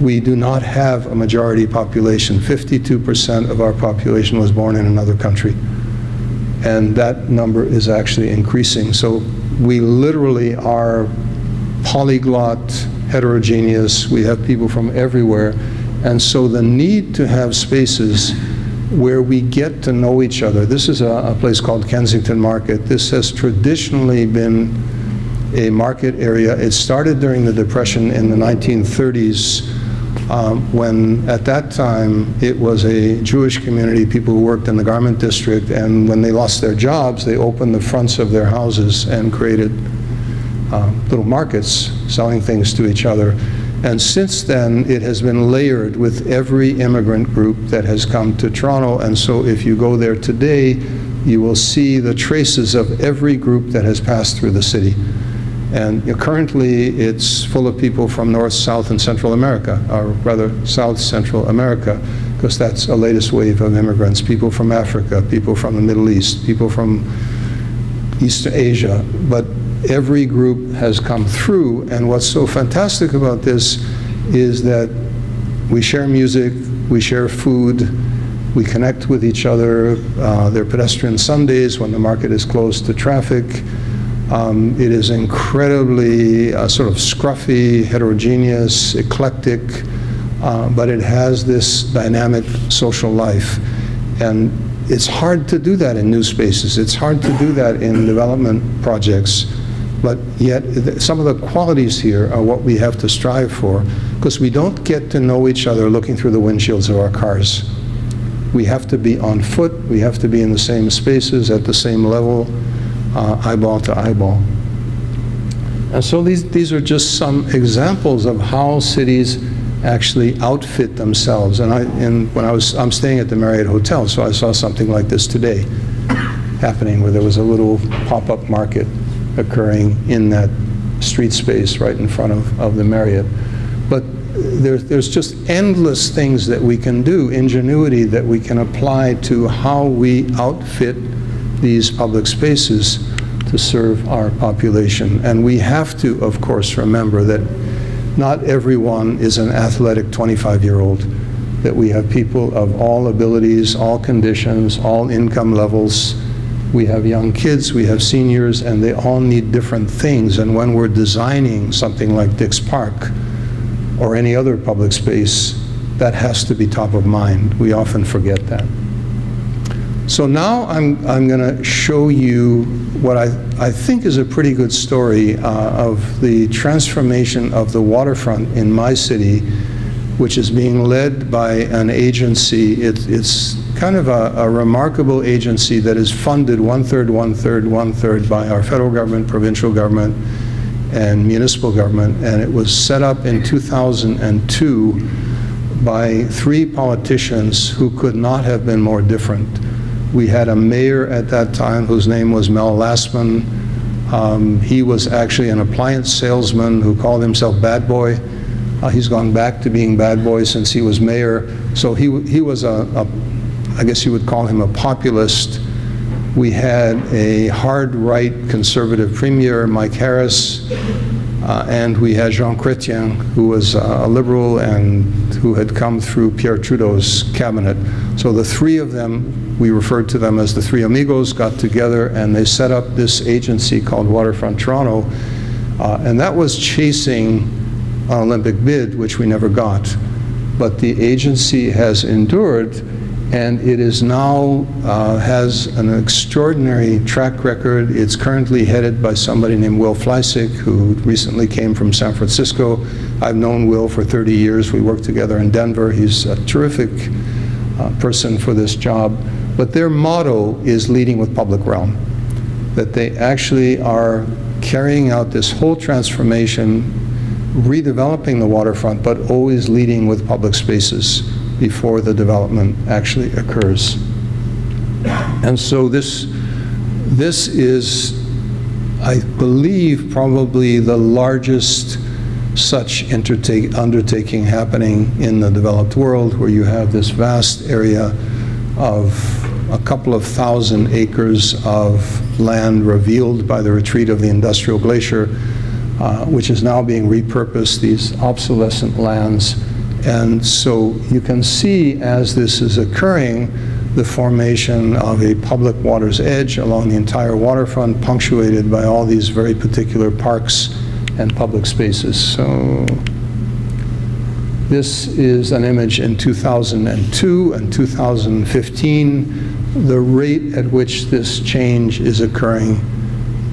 We do not have a majority population. 52% of our population was born in another country. And that number is actually increasing. So we literally are polyglot, heterogeneous. We have people from everywhere. And so the need to have spaces where we get to know each other. This is a place called Kensington Market. This has traditionally been a market area. It started during the Depression in the 1930s, when at that time it was a Jewish community, people who worked in the garment district, and when they lost their jobs, they opened the fronts of their houses and created little markets selling things to each other. And since then, it has been layered with every immigrant group that has come to Toronto. And so if you go there today, you will see the traces of every group that has passed through the city. And currently, it's full of people from North, South, and Central America, or rather South Central America, because that's the latest wave of immigrants. People from Africa, people from the Middle East, people from East Asia. But every group has come through, and what's so fantastic about this is that we share music, we share food, we connect with each other. There are pedestrian Sundays when the market is closed to traffic. It is incredibly sort of scruffy, heterogeneous, eclectic, but it has this dynamic social life. And it's hard to do that in new spaces. It's hard to do that in development projects. But yet, some of the qualities here are what we have to strive for, because we don't get to know each other looking through the windshields of our cars. We have to be on foot. We have to be in the same spaces, at the same level, eyeball to eyeball. And so these are just some examples of how cities actually outfit themselves. And I'm staying at the Marriott Hotel, so I saw something like this today happening, where there was a little pop-up market occurring in that street space right in front of the Marriott. But there's just endless things that we can do, ingenuity that we can apply to how we outfit these public spaces to serve our population. And we have to, of course, remember that not everyone is an athletic 25-year-old, that we have people of all abilities, all conditions, all income levels. We have young kids, we have seniors, and they all need different things. And when we're designing something like Dix Park or any other public space, that has to be top of mind. We often forget that. So now I'm going to show you what I think is a pretty good story of the transformation of the waterfront in my city, which is being led by an agency. It's kind of a remarkable agency that is funded one-third by our federal government, provincial government, and municipal government. And it was set up in 2002 by 3 politicians who could not have been more different. We had a mayor at that time whose name was Mel Lastman. He was actually an appliance salesman who called himself Bad Boy. He's gone back to being Bad Boy since he was mayor. So he was I guess you would call him a populist. We had a hard right conservative premier, Mike Harris, and we had Jean Chrétien, who was a liberal and who had come through Pierre Trudeau's cabinet. So the 3 of them, we referred to them as the 3 amigos, got together and they set up this agency called Waterfront Toronto. And that was chasing an Olympic bid, which we never got. But the agency has endured, and it is now has an extraordinary track record. It's currently headed by somebody named Will Fleisig, who recently came from San Francisco. I've known Will for 30 years. We worked together in Denver. He's a terrific person for this job. But their motto is leading with public realm, that they actually are carrying out this whole transformation, redeveloping the waterfront, but always leading with public spaces before the development actually occurs. And so this is I believe, probably the largest such undertaking happening in the developed world, where you have this vast area of a couple of thousand acres of land revealed by the retreat of the industrial glacier, which is now being repurposed, these obsolescent lands. And so you can see, as this is occurring, the formation of a public water's edge along the entire waterfront, punctuated by all these very particular parks and public spaces. So this is an image in 2002 and 2015. The rate at which this change is occurring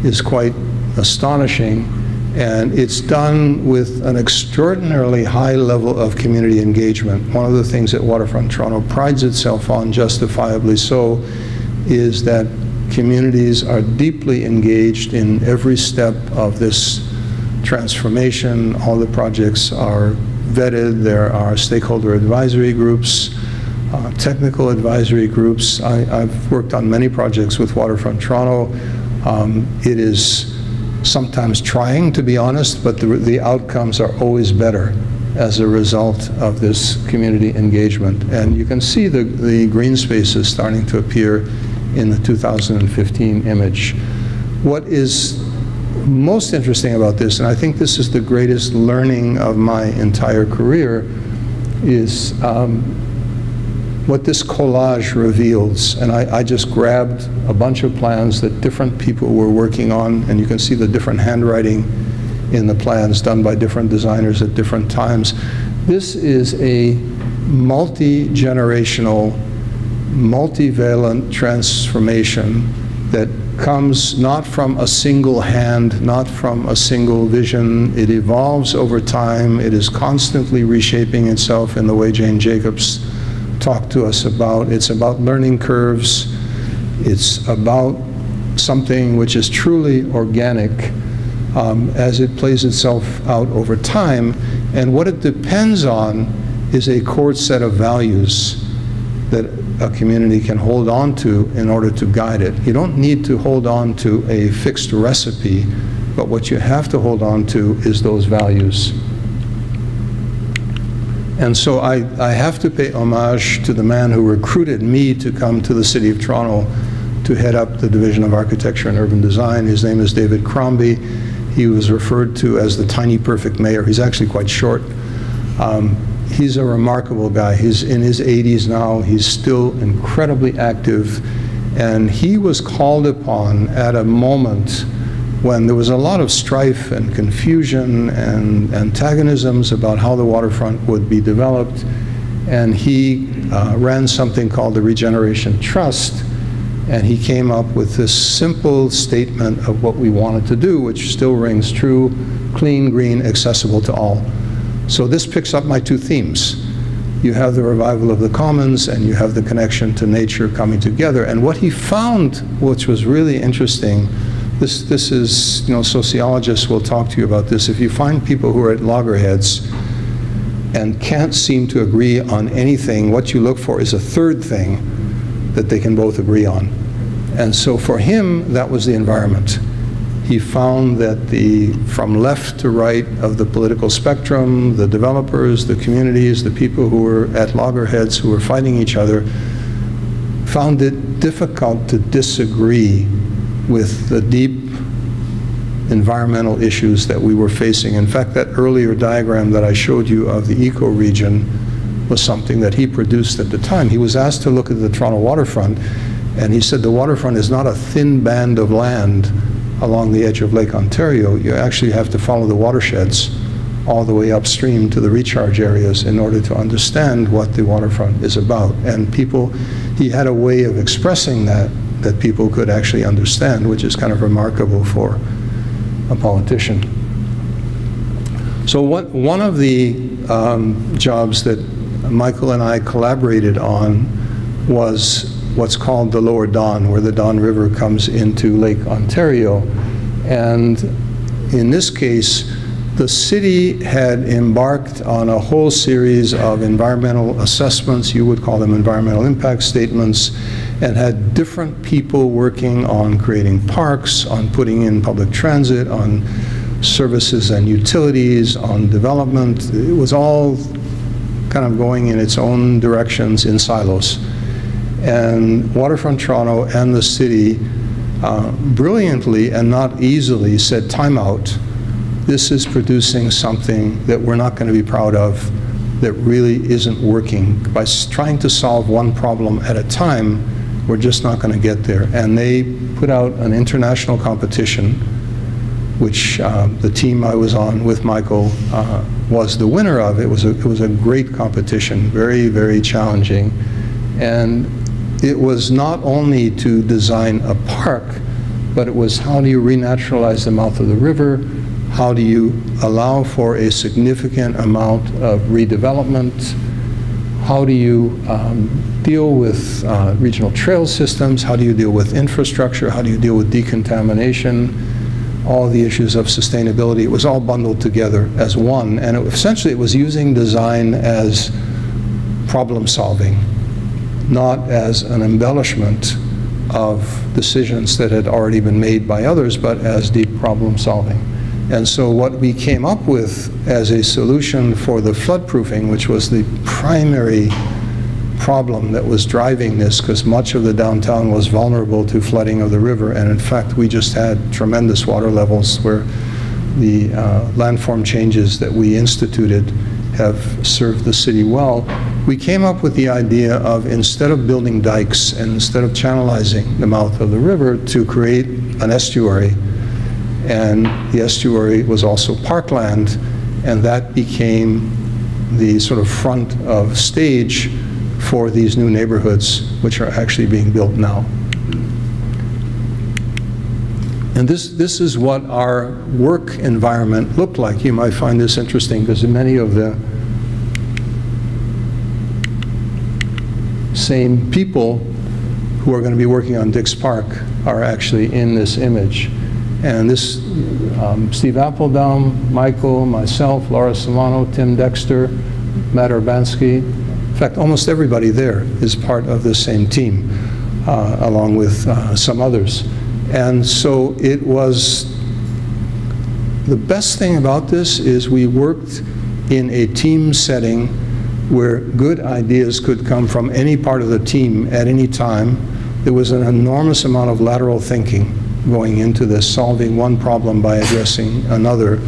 is quite astonishing, and it's done with an extraordinarily high level of community engagement. One of the things that Waterfront Toronto prides itself on, justifiably so, is that communities are deeply engaged in every step of this transformation. All the projects are vetted. There are stakeholder advisory groups, technical advisory groups. I've worked on many projects with Waterfront Toronto. It is sometimes trying, to be honest, but the outcomes are always better as a result of this community engagement. And you can see the green spaces starting to appear in the 2015 image. What is most interesting about this, and I think this is the greatest learning of my entire career, is what this collage reveals. And I just grabbed a bunch of plans that different people were working on, and you can see the different handwriting in the plans done by different designers at different times. This is a multi-generational, multivalent transformation that comes not from a single hand, not from a single vision. It evolves over time. It is constantly reshaping itself in the way Jane Jacobs talked to us about. It's about learning curves. It's about something which is truly organic as it plays itself out over time. And what it depends on is a core set of values that a community can hold on to in order to guide it. You don't need to hold on to a fixed recipe, but what you have to hold on to is those values. And so I have to pay homage to the man who recruited me to come to the City of Toronto to head up the Division of Architecture and Urban Design. His name is David Crombie. He was referred to as the tiny perfect mayor. He's actually quite short. He's a remarkable guy. He's in his 80s now. He's still incredibly active. And he was called upon at a moment when there was a lot of strife and confusion and antagonisms about how the waterfront would be developed. And he ran something called the Regeneration Trust. And he came up with this simple statement of what we wanted to do, which still rings true: clean, green, accessible to all. So this picks up my two themes. You have the revival of the commons, and you have the connection to nature coming together. And what he found, which was really interesting, this is, you know, sociologists will talk to you about this. If you find people who are at loggerheads and can't seem to agree on anything, what you look for is a third thing that they can both agree on. And so for him, that was the environment. He found that from left to right of the political spectrum, the developers, the communities, the people who were at loggerheads, who were fighting each other, found it difficult to disagree with the deep environmental issues that we were facing. In fact, that earlier diagram that I showed you of the ecoregion was something that he produced at the time. He was asked to look at the Toronto waterfront, and he said the waterfront is not a thin band of land along the edge of Lake Ontario. You actually have to follow the watersheds all the way upstream to the recharge areas in order to understand what the waterfront is about. And he had a way of expressing that people could actually understand, which is kind of remarkable for a politician. So one of the jobs that Michael and I collaborated on was what's called the Lower Don, where the Don River comes into Lake Ontario. And in this case, the city had embarked on a whole series of environmental assessments, you would call them environmental impact statements, and had different people working on creating parks, on putting in public transit, on services and utilities, on development. It was all kind of going in its own directions in silos. And Waterfront Toronto and the city brilliantly and not easily said, time out. This is producing something that we're not going to be proud of, that really isn't working. By trying to solve one problem at a time, we're just not going to get there. And they put out an international competition, which the team I was on with Michael was the winner of. It was a great competition, very, very challenging. And it was not only to design a park, but it was how do you renaturalize the mouth of the river, how do you allow for a significant amount of redevelopment, how do you deal with regional trail systems, how do you deal with infrastructure, how do you deal with decontamination, all the issues of sustainability. It was all bundled together as one, and essentially it was using design as problem solving, not as an embellishment of decisions that had already been made by others, but as deep problem solving. And so what we came up with as a solution for the floodproofing, which was the primary problem that was driving this, because much of the downtown was vulnerable to flooding of the river, and in fact we just had tremendous water levels where the landform changes that we instituted have served the city well. We came up with the idea of, instead of building dikes and instead of channelizing the mouth of the river, to create an estuary. And the estuary was also parkland, and that became the sort of front of stage for these new neighborhoods, which are actually being built now. And this is what our work environment looked like. You might find this interesting because many of the same people who are going to be working on Dix Park are actually in this image. And this, Steve Applebaum, Michael, myself, Laura Samano, Tim Dexter, Matt Urbanski. In fact, almost everybody there is part of the same team, along with some others. And so it was, the best thing about this is we worked in a team setting where good ideas could come from any part of the team at any time. There was an enormous amount of lateral thinking going into this, solving one problem by addressing another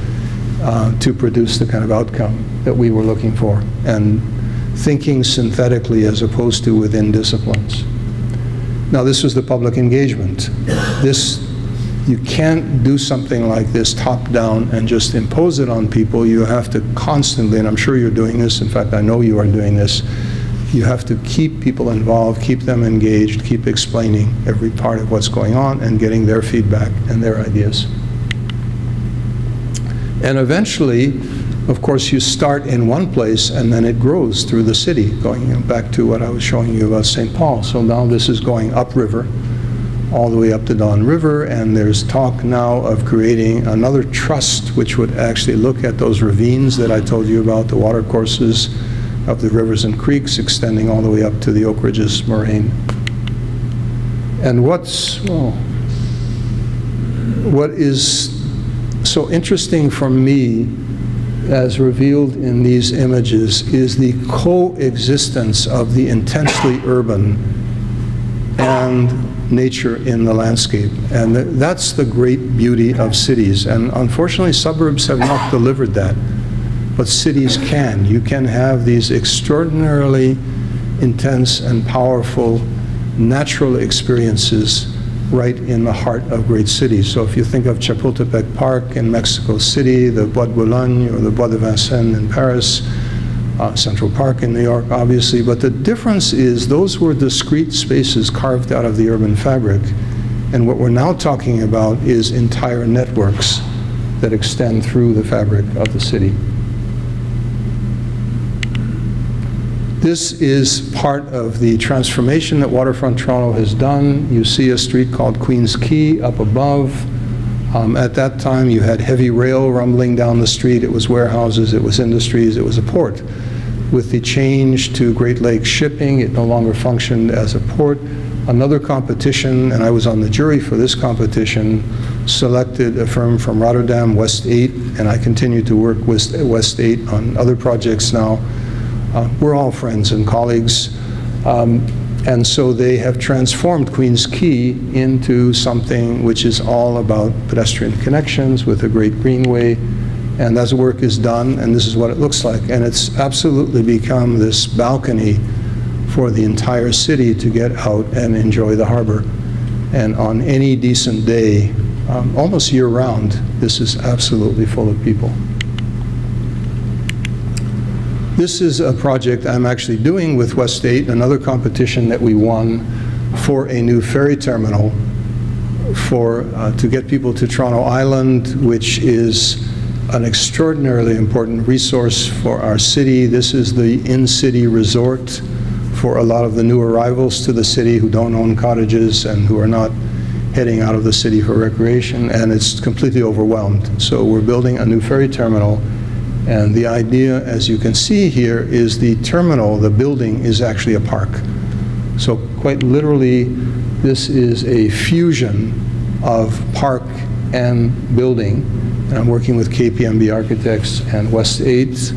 to produce the kind of outcome that we were looking for, and thinking synthetically as opposed to within disciplines. Now, this was the public engagement. You can't do something like this top down and just impose it on people. You have to constantly, and I'm sure you're doing this, in fact I know you are doing this, you have to keep people involved, keep them engaged, keep explaining every part of what's going on and getting their feedback and their ideas. And eventually, of course, you start in one place and then it grows through the city, going back to what I was showing you about St. Paul. So now this is going upriver, all the way up to Don River, and there's talk now of creating another trust which would actually look at those ravines that I told you about, the water courses of the rivers and creeks extending all the way up to the Oak Ridges moraine. And what is so interesting for me, as revealed in these images, is the coexistence of the intensely urban and nature in the landscape. And that's the great beauty of cities. And unfortunately, suburbs have not delivered that. But cities can. You can have these extraordinarily intense and powerful natural experiences right in the heart of great cities. So if you think of Chapultepec Park in Mexico City, the Bois de Boulogne or the Bois de Vincennes in Paris, Central Park in New York, obviously. But the difference is those were discrete spaces carved out of the urban fabric. And what we're now talking about is entire networks that extend through the fabric of the city. This is part of the transformation that Waterfront Toronto has done. You see a street called Queen's Quay up above. At that time, you had heavy rail rumbling down the street. It was warehouses, it was industries, it was a port. With the change to Great Lakes shipping, it no longer functioned as a port. Another competition, and I was on the jury for this competition, selected a firm from Rotterdam, West 8, and I continue to work with West 8 on other projects now. We're all friends and colleagues. And so they have transformed Queens Quay into something which is all about pedestrian connections with a great greenway. And as work is done, and this is what it looks like. And it's absolutely become this balcony for the entire city to get out and enjoy the harbor. And on any decent day, almost year-round, this is absolutely full of people. This is a project I'm actually doing with West 8, another competition that we won for a new ferry terminal to get people to Toronto Island, which is an extraordinarily important resource for our city. This is the in-city resort for a lot of the new arrivals to the city who don't own cottages and who are not heading out of the city for recreation, and it's completely overwhelmed. So we're building a new ferry terminal. And the idea, as you can see here, is the terminal, the building, is actually a park. So quite literally, this is a fusion of park and building. And I'm working with KPMB Architects and West 8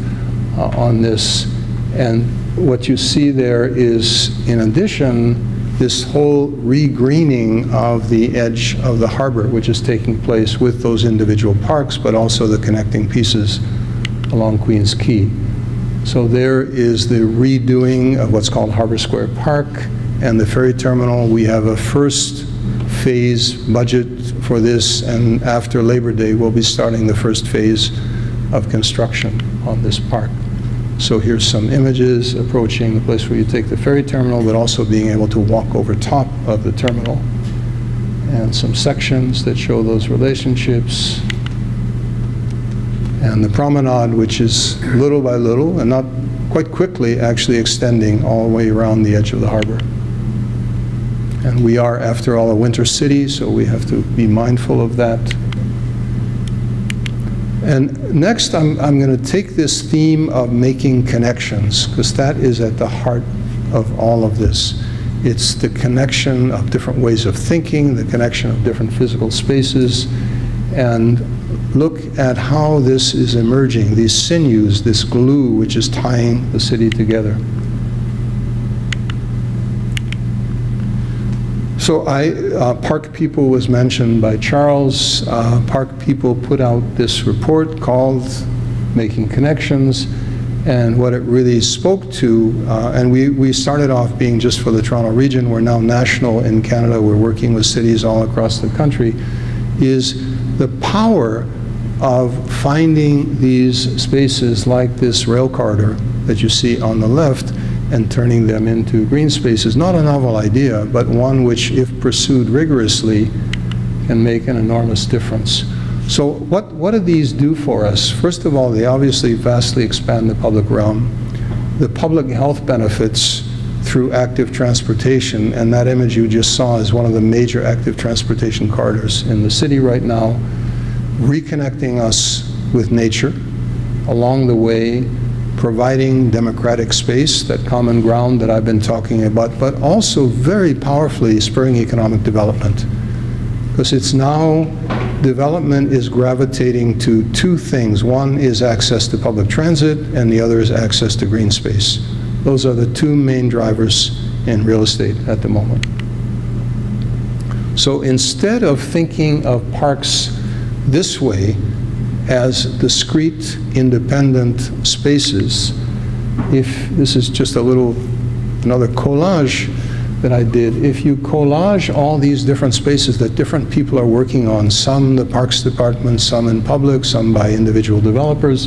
on this. And what you see there is, in addition, this whole re-greening of the edge of the harbor, which is taking place with those individual parks, but also the connecting pieces along Queens Quay. So there is the redoing of what's called Harbor Square Park and the ferry terminal. We have a first phase budget for this, and after Labor Day, we'll be starting the first phase of construction on this park. So here's some images approaching the place where you take the ferry terminal, but also being able to walk over top of the terminal. And some sections that show those relationships. And the promenade, which is little by little, and not quite quickly, actually extending all the way around the edge of the harbor. And we are, after all, a winter city, so we have to be mindful of that. And next, I'm going to take this theme of making connections, because that is at the heart of all of this. It's the connection of different ways of thinking, the connection of different physical spaces, and look at how this is emerging, these sinews, this glue which is tying the city together. So Park People was mentioned by Charles. Park People put out this report called Making Connections, and what it really spoke to, and we started off being just for the Toronto region. We're now national in Canada. We're working with cities all across the country, is the power of finding these spaces like this rail corridor that you see on the left and turning them into green spaces. Not a novel idea, but one which, if pursued rigorously, can make an enormous difference. So what do these do for us? First of all, they obviously vastly expand the public realm. The public health benefits through active transportation, and that image you just saw is one of the major active transportation corridors in the city right now, reconnecting us with nature along the way, providing democratic space, that common ground that I've been talking about, but also very powerfully spurring economic development. Because it's now, development is gravitating to two things. One is access to public transit, and the other is access to green space. Those are the two main drivers in real estate at the moment. So instead of thinking of parks this way, as discrete, independent spaces, if this is just another collage that I did, if you collage all these different spaces that different people are working on, some the Parks Department, some in public, some by individual developers,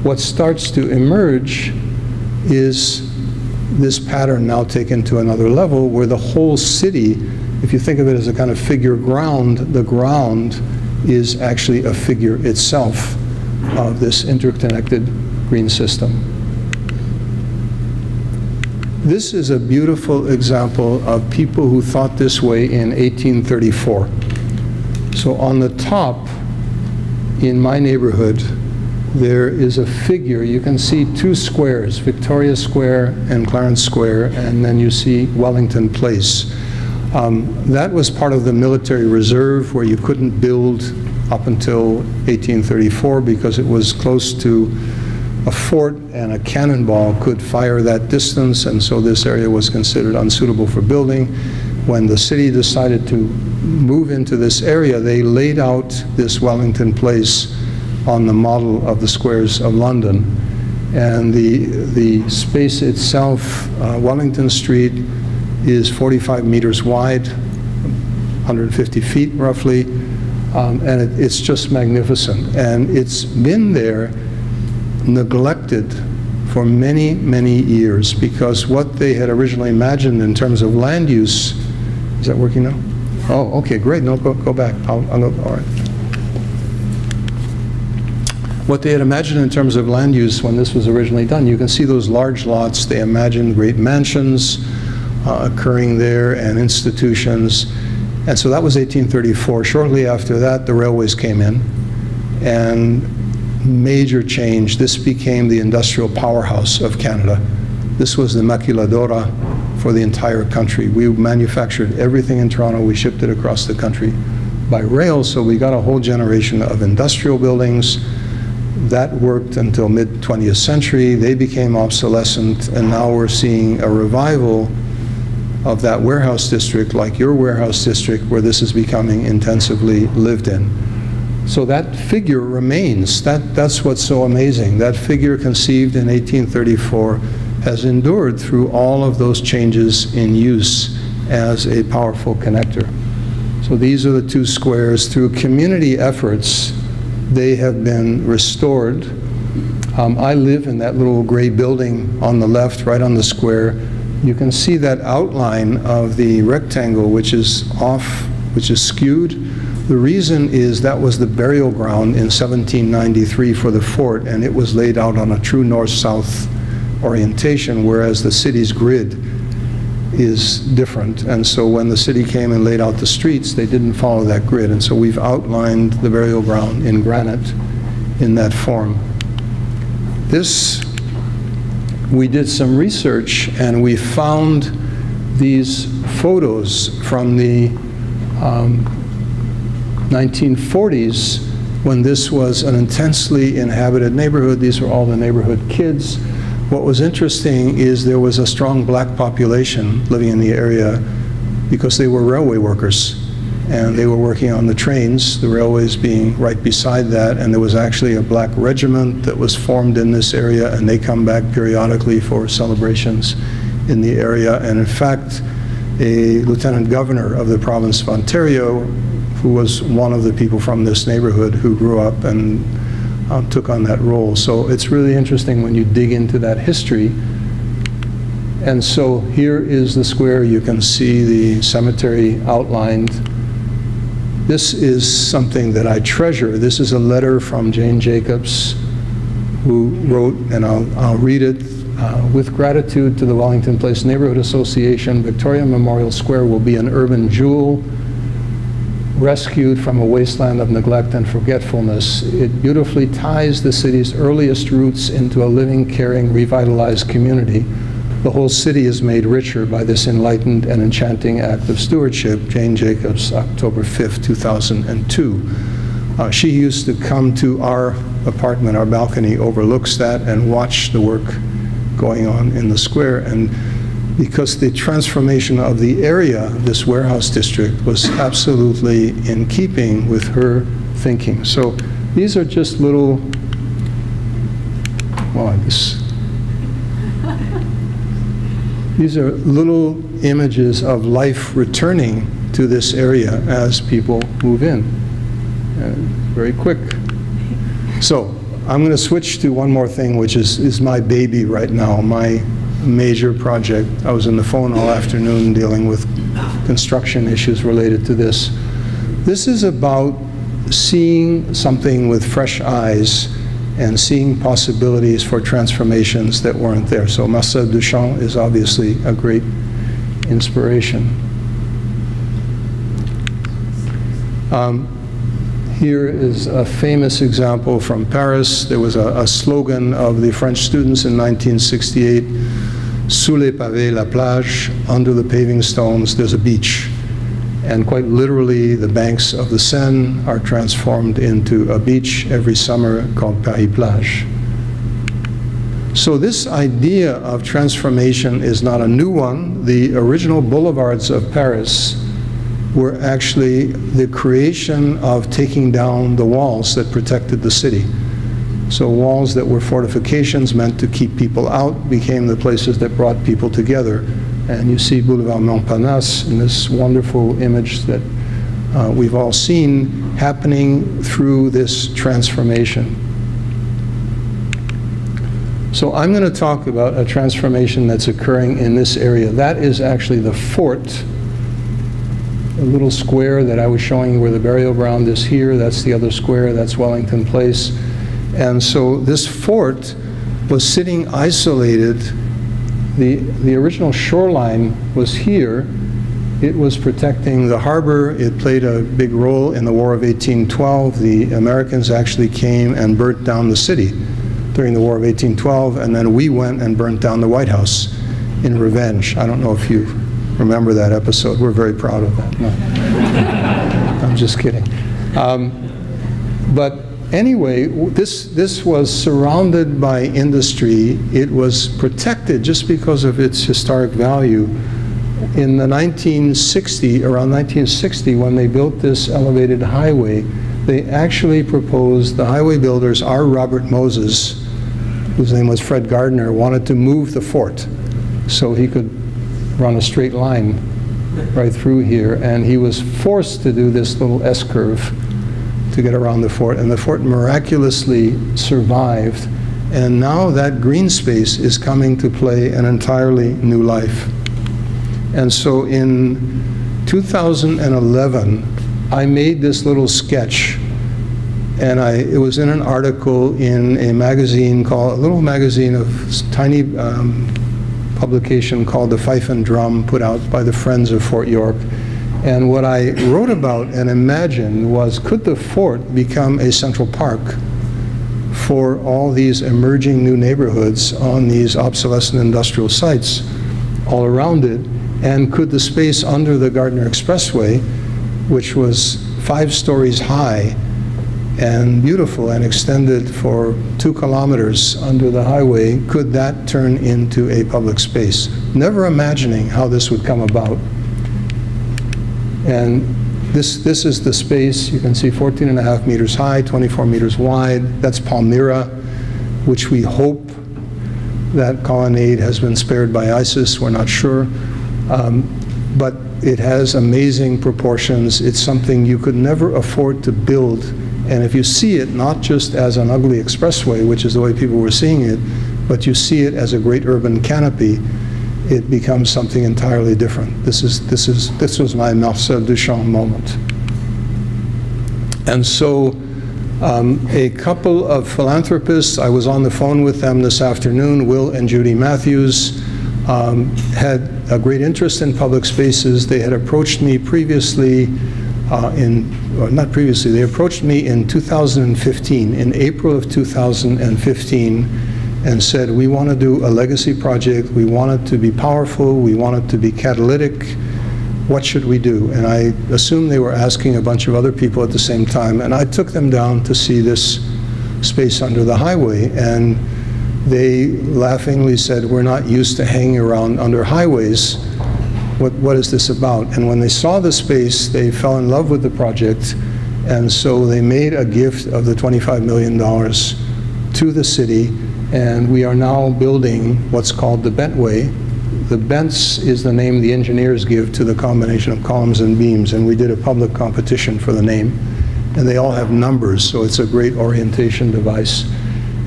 what starts to emerge is this pattern now taken to another level, where the whole city, if you think of it as a kind of figure ground, the ground is actually a figure itself of this interconnected green system. This is a beautiful example of people who thought this way in 1834. So on the top, in my neighborhood, there is a figure. You can see two squares, Victoria Square and Clarence Square, and then you see Wellington Place. That was part of the military reserve where you couldn't build up until 1834 because it was close to a fort and a cannonball could fire that distance, and so this area was considered unsuitable for building. When the city decided to move into this area, they laid out this Wellington Place on the model of the squares of London. And the space itself, Wellington Street, is 45 meters wide, 150 feet roughly, and it's just magnificent. And it's been there neglected for many, many years because what they had originally imagined in terms of land use, is that working now? Oh, okay, great. No, go back. I'll go, all right. What they had imagined in terms of land use when this was originally done, you can see those large lots. They imagined great mansions occurring there and institutions. And so that was 1834. Shortly after that, the railways came in, and major change. This became the industrial powerhouse of Canada. This was the maquiladora for the entire country. We manufactured everything in Toronto. We shipped it across the country by rail, so we got a whole generation of industrial buildings. That worked until mid-20th century. They became obsolescent, and now we're seeing a revival of that warehouse district, like your warehouse district, where this is becoming intensively lived in. So that figure remains. That's what's so amazing. That figure, conceived in 1834, has endured through all of those changes in use as a powerful connector. So these are the two squares. Through community efforts, they have been restored. I live in that little gray building on the left, right on the square. You can see that outline of the rectangle, which is off, which is skewed. The reason is that was the burial ground in 1793 for the fort, and it was laid out on a true north-south orientation, whereas the city's grid is different. And so when the city came and laid out the streets, they didn't follow that grid. And so we've outlined the burial ground in granite in that form. This, we did some research, and we found these photos from the 1940s when this was an intensely inhabited neighborhood. These were all the neighborhood kids. What was interesting is there was a strong black population living in the area because they were railway workers, and they were working on the trains, the railways being right beside that, and there was actually a black regiment that was formed in this area, and they come back periodically for celebrations in the area. And in fact, a lieutenant governor of the province of Ontario, who was one of the people from this neighborhood who grew up and took on that role. So it's really interesting when you dig into that history. And so here is the square. You can see the cemetery outlined. This is something that I treasure. This is a letter from Jane Jacobs, who wrote, and I'll read it. With gratitude to the Wellington Place Neighborhood Association, Victoria Memorial Square will be an urban jewel, rescued from a wasteland of neglect and forgetfulness. It beautifully ties the city's earliest roots into a living, caring, revitalized community. The whole city is made richer by this enlightened and enchanting act of stewardship. Jane Jacobs, October 5th, 2002. She used to come to our apartment. Our balcony overlooks that, and watch the work going on in the square. And because the transformation of the area, this warehouse district, was absolutely in keeping with her thinking. So these are just little, well, I guess, these are little images of life returning to this area as people move in. Very quick. So I'm going to switch to one more thing, which is my baby right now, my major project. I was on the phone all afternoon dealing with construction issues related to this. This is about seeing something with fresh eyes and seeing possibilities for transformations that weren't there. So Marcel Duchamp is obviously a great inspiration. Here is a famous example from Paris. There was a slogan of the French students in 1968, "Sous les pavés la plage," under the paving stones there's a beach. And quite literally, the banks of the Seine are transformed into a beach every summer called Paris Plage. So this idea of transformation is not a new one. The original boulevards of Paris were actually the creation of taking down the walls that protected the city. So walls that were fortifications meant to keep people out became the places that brought people together. And you see Boulevard Montparnasse in this wonderful image that we've all seen happening through this transformation. So I'm going to talk about a transformation that's occurring in this area. That is actually the fort, a little square that I was showing you where the burial ground is here. That's the other square, that's Wellington Place. And so this fort was sitting isolated. The original shoreline was here. It was protecting the harbor. It played a big role in the War of 1812. The Americans actually came and burnt down the city during the War of 1812, and then we went and burnt down the White House in revenge. I don't know if you remember that episode. We're very proud of that. No. I'm just kidding. But anyway, this was surrounded by industry. It was protected just because of its historic value. In the around 1960, when they built this elevated highway, they actually proposed, the highway builders, R. Robert Moses, whose name was Fred Gardner, wanted to move the fort so he could run a straight line right through here, and he was forced to do this little S-curve to get around the fort, and the fort miraculously survived, and now that green space is coming to play an entirely new life. And so in 2011, I made this little sketch, and it was in an article in a magazine called, a little magazine of tiny publication called The Fife and Drum, put out by the Friends of Fort York. And what I wrote about and imagined was, could the fort become a central park for all these emerging new neighborhoods on these obsolescent industrial sites all around it? And could the space under the Gardner Expressway, which was 5 stories high and beautiful and extended for 2 kilometers under the highway, could that turn into a public space? Never imagining how this would come about. And this is the space. You can see 14.5 meters high, 24 meters wide. That's Palmyra, which we hope that colonnade has been spared by ISIS. We're not sure. But it has amazing proportions. It's something you could never afford to build. And if you see it not just as an ugly expressway, which is the way people were seeing it, but you see it as a great urban canopy, it becomes something entirely different. This was my Marcel Duchamp moment. And so a couple of philanthropists, I was on the phone with them this afternoon, Will and Judy Matthews, had a great interest in public spaces. They had approached me previously not previously, they approached me in 2015, in April of 2015, and said, we want to do a legacy project, we want it to be powerful, we want it to be catalytic, what should we do? And I assumed they were asking a bunch of other people at the same time, and I took them down to see this space under the highway, and they laughingly said, we're not used to hanging around under highways. What is this about? And when they saw the space, they fell in love with the project, and so they made a gift of the $25 million to the city, and we are now building what's called the Bentway. The Bents is the name the engineers give to the combination of columns and beams, and we did a public competition for the name, and they all have numbers, so it's a great orientation device.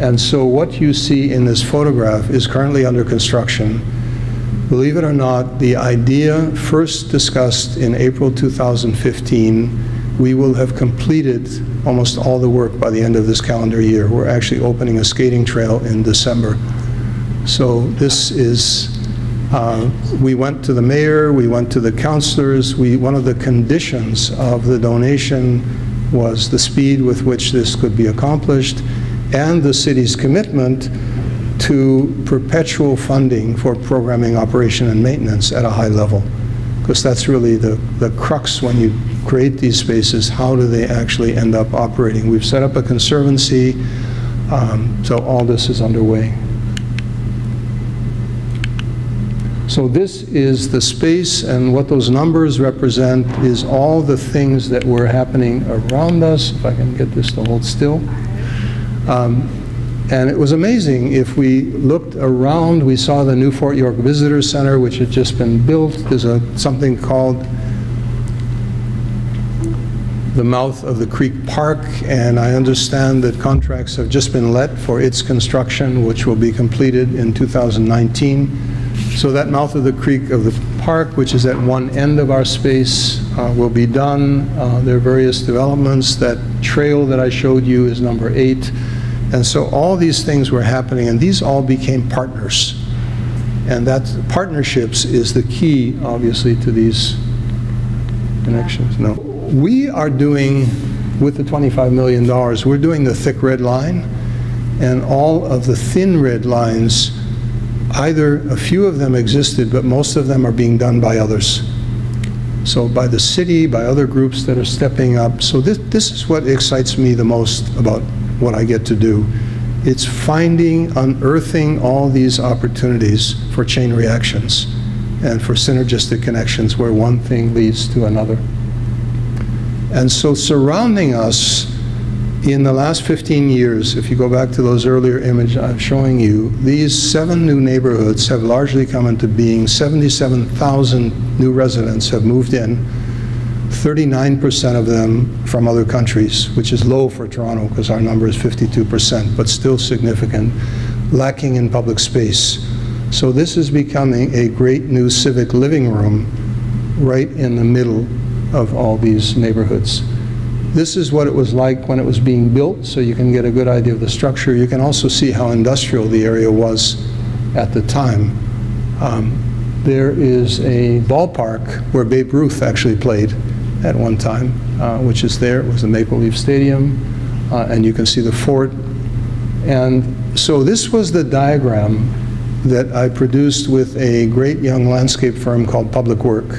And so what you see in this photograph is currently under construction. Believe it or not, the idea first discussed in April 2015, we will have completed almost all the work by the end of this calendar year. We're actually opening a skating trail in December. So this is, we went to the mayor, we went to the councilors. One of the conditions of the donation was the speed with which this could be accomplished and the city's commitment to perpetual funding for programming, operation, and maintenance at a high level. Because that's really the crux when you create these spaces. How do they actually end up operating? We've set up a conservancy, so all this is underway. So this is the space, and what those numbers represent is all the things that were happening around us. If I can get this to hold still. And it was amazing. If we looked around, we saw the new Fort York Visitor Center, which had just been built. There's something called the mouth of the Creek Park, and I understand that contracts have just been let for its construction, which will be completed in 2019. So that mouth of the creek of the park, which is at one end of our space, will be done. There are various developments. That trail that I showed you is number 8. And so all these things were happening, and these all became partners. And that partnerships is the key, obviously, to these connections. No. We are doing, with the $25 million, we're doing the thick red line, and all of the thin red lines, either a few of them existed, but most of them are being done by others. So by the city, by other groups that are stepping up. So this is what excites me the most about what I get to do. It's finding, unearthing all these opportunities for chain reactions and for synergistic connections where one thing leads to another. And so surrounding us in the last 15 years, if you go back to those earlier images I'm showing you, these 7 new neighborhoods have largely come into being. 77,000 new residents have moved in, 39% of them from other countries, which is low for Toronto because our number is 52%, but still significant, lacking in public space. So this is becoming a great new civic living room right in the middle of all these neighborhoods. This is what it was like when it was being built, so you can get a good idea of the structure. You can also see how industrial the area was at the time. There is a ballpark where Babe Ruth actually played at one time, which is there. It was the Maple Leaf Stadium, and you can see the fort. And so this was the diagram that I produced with a great young landscape firm called Public Work,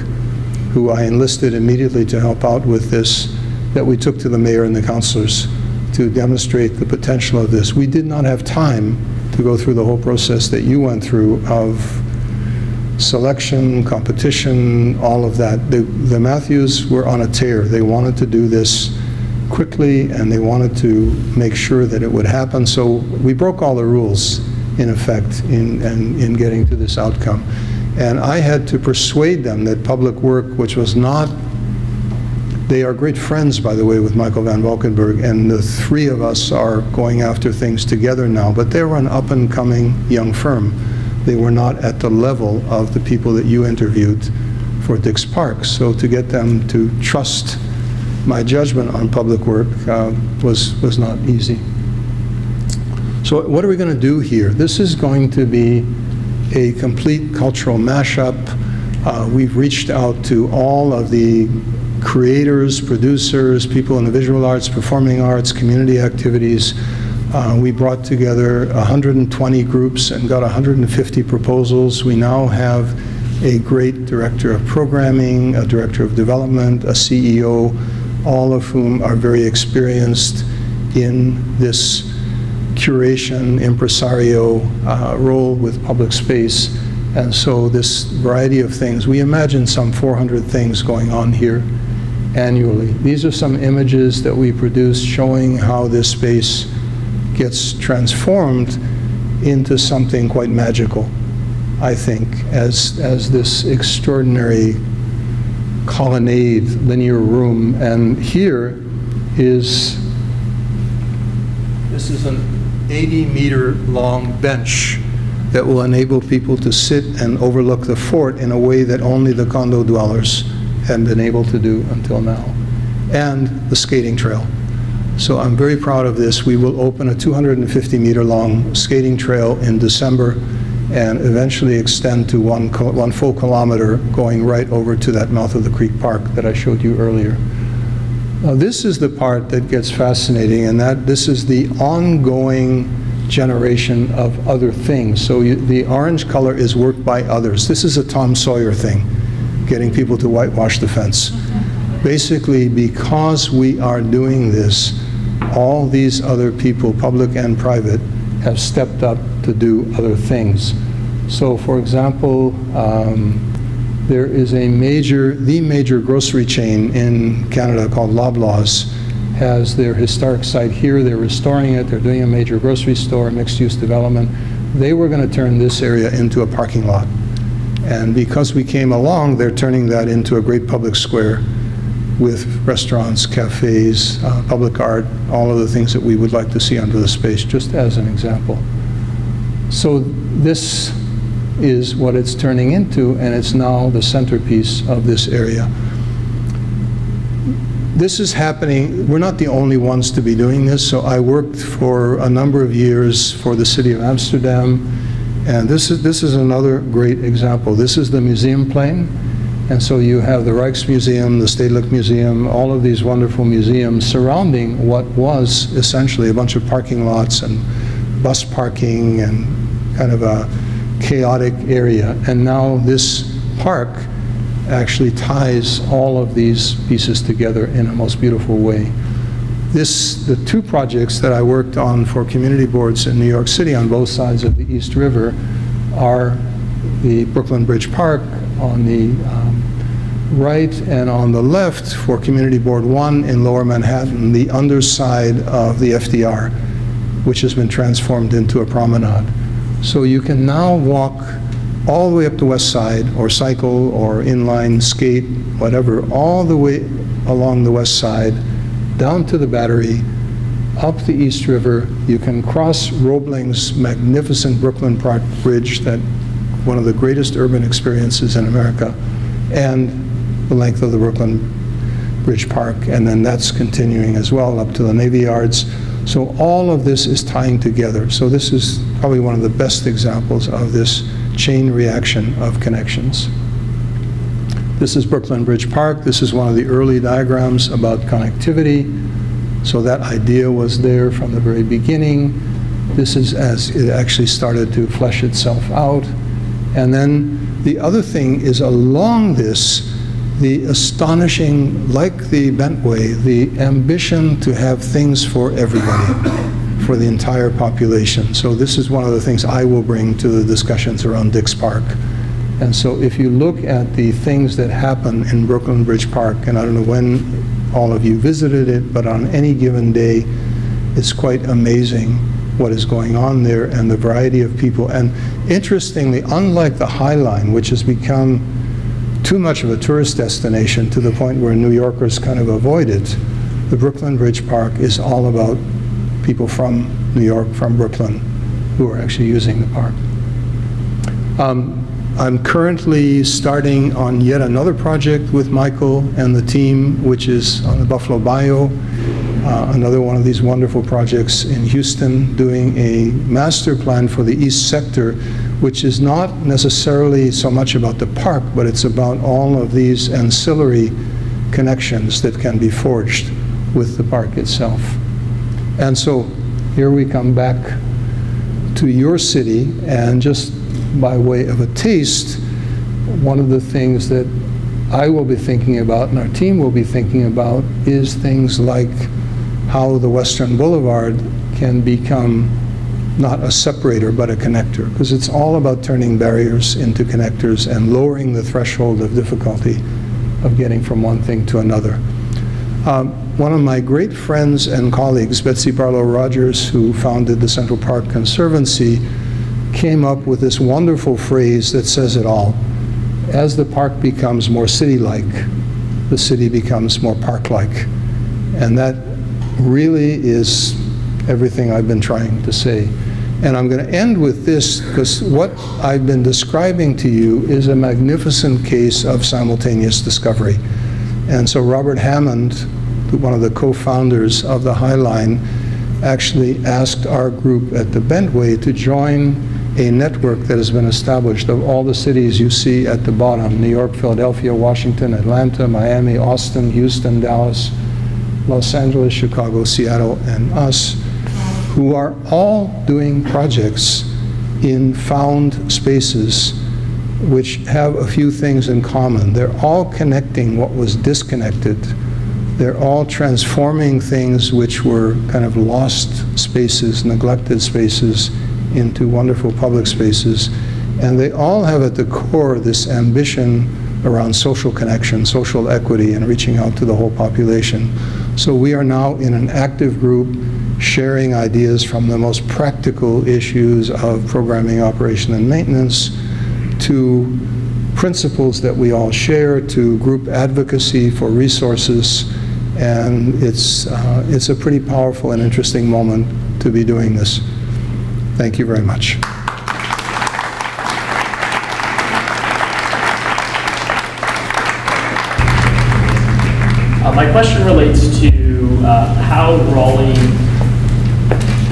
who I enlisted immediately to help out with this, that we took to the mayor and the councilors to demonstrate the potential of this. We did not have time to go through the whole process that you went through of selection, competition, all of that. The Matthews were on a tear. They wanted to do this quickly, and they wanted to make sure that it would happen. So we broke all the rules, in effect, in getting to this outcome. And I had to persuade them that Public Work, which was not, they are great friends, by the way, with Michael Van Valkenburg, and the 3 of us are going after things together now, but they were an up-and-coming young firm. They were not at the level of the people that you interviewed for Dix Park. So to get them to trust my judgment on Public Work was not easy. So what are we going to do here? This is going to be a complete cultural mashup. We've reached out to all of the creators, producers, people in the visual arts, performing arts, community activities. We brought together 120 groups and got 150 proposals. We now have a great director of programming, a director of development, a CEO, all of whom are very experienced in this curation, impresario role with public space. And so this variety of things, we imagine some 400 things going on here annually. These are some images that we produced showing how this space gets transformed into something quite magical, I think, as this extraordinary colonnade linear room. And here is, this is an 80-meter long bench that will enable people to sit and overlook the fort in a way that only the condo dwellers have been able to do until now. And the skating trail. So I'm very proud of this. We will open a 250-meter long skating trail in December and eventually extend to one full kilometer going right over to that mouth of the Creek Park that I showed you earlier. Now, this is the part that gets fascinating, and that this is the ongoing generation of other things. So the orange color is work by others. This is a Tom Sawyer thing, getting people to whitewash the fence. Basically, because we are doing this, all these other people, public and private, have stepped up to do other things. So, for example, there is the major grocery chain in Canada called Loblaws has their historic site here. They're restoring it. They're doing a major grocery store, mixed-use development. They were going to turn this area into a parking lot. And because we came along, they're turning that into a great public square with restaurants, cafes, public art, all of the things that we would like to see under the space, just as an example. So this is what it's turning into, and it's now the centerpiece of this area. This is happening. We're not the only ones to be doing this. So I worked for a number of years for the city of Amsterdam, and this is another great example. This is the museum plane, and so you have the Rijksmuseum, the Stedelijk Museum, all of these wonderful museums surrounding what was essentially a bunch of parking lots and bus parking and kind of a chaotic area. And now this park actually ties all of these pieces together in a most beautiful way. The two projects that I worked on for community boards in New York City on both sides of the East River are the Brooklyn Bridge Park on the right, and on the left for Community Board 1 in Lower Manhattan, the underside of the FDR, which has been transformed into a promenade. So you can now walk all the way up the west side, or cycle, or inline skate, whatever, all the way along the west side, down to the Battery, up the East River. You can cross Roebling's magnificent Brooklyn Park Bridge, that one of the greatest urban experiences in America, and the length of the Brooklyn Bridge Park, and then that's continuing as well up to the Navy Yards. So all of this is tying together. So this is probably one of the best examples of this chain reaction of connections. This is Brooklyn Bridge Park. This is one of the early diagrams about connectivity. So that idea was there from the very beginning. This is as it actually started to flesh itself out. And then the other thing is along this, the astonishing, like the Bentway, the ambition to have things for everybody, for the entire population. So this is one of the things I will bring to the discussions around Dix Park. And so if you look at the things that happen in Brooklyn Bridge Park, and I don't know when all of you visited it, but on any given day, it's quite amazing what is going on there and the variety of people. And interestingly, unlike the High Line, which has become too much of a tourist destination to the point where New Yorkers kind of avoid it, the Brooklyn Bridge Park is all about people from New York, from Brooklyn, who are actually using the park. I'm currently starting on yet another project with Michael and the team, which is on the Buffalo Bayou, another one of these wonderful projects in Houston, doing a master plan for the East Sector, which is not necessarily so much about the park, but it's about all of these ancillary connections that can be forged with the park itself. And so here we come back to your city, and just by way of a taste, one of the things that I will be thinking about and our team will be thinking about is things like how the Western Boulevard can become not a separator but a connector, because it's all about turning barriers into connectors and lowering the threshold of difficulty of getting from one thing to another. One of my great friends and colleagues, Betsy Barlow Rogers, who founded the Central Park Conservancy, came up with this wonderful phrase that says it all. As the park becomes more city-like, the city becomes more park-like. And that really is everything I've been trying to say. And I'm going to end with this, because what I've been describing to you is a magnificent case of simultaneous discovery. And so Robert Hammond, one of the co-founders of the High Line, actually asked our group at the Bentway to join a network that has been established of all the cities you see at the bottom: New York, Philadelphia, Washington, Atlanta, Miami, Austin, Houston, Dallas, Los Angeles, Chicago, Seattle, and us, who are all doing projects in found spaces which have a few things in common. They're all connecting what was disconnected. They're all transforming things which were kind of lost spaces, neglected spaces, into wonderful public spaces. And they all have at the core this ambition around social connection, social equity, and reaching out to the whole population. So we are now in an active group sharing ideas from the most practical issues of programming, operation, and maintenance to principles that we all share, to group advocacy for resources. And it's a pretty powerful and interesting moment to be doing this. Thank you very much. My question relates to how Raleigh,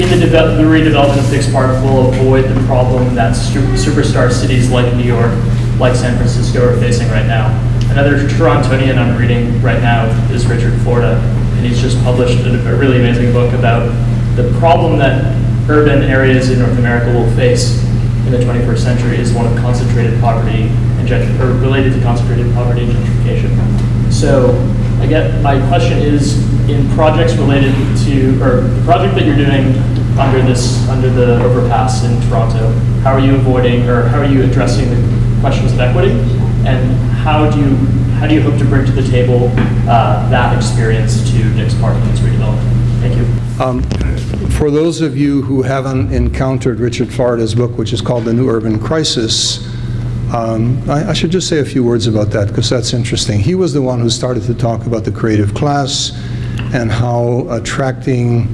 in the redevelopment of Dix Park, will avoid the problem that superstar cities like New York, like San Francisco are facing right now. Another Torontonian I'm reading right now is Richard Florida, and he's just published a really amazing book about the problem that urban areas in North America will face in the 21st century is one of concentrated poverty and related to concentrated poverty and gentrification. So I get, my question is, in projects related to, or the project that you're doing under the overpass in Toronto, how are you avoiding, or how are you addressing the questions of equity, and how do you hope to bring to the table that experience to Dix Park and its redevelopment? Thank you. For those of you who haven't encountered Richard Florida's book, which is called The New Urban Crisis, I should just say a few words about that, because that's interesting. He was the one who started to talk about the creative class and how attracting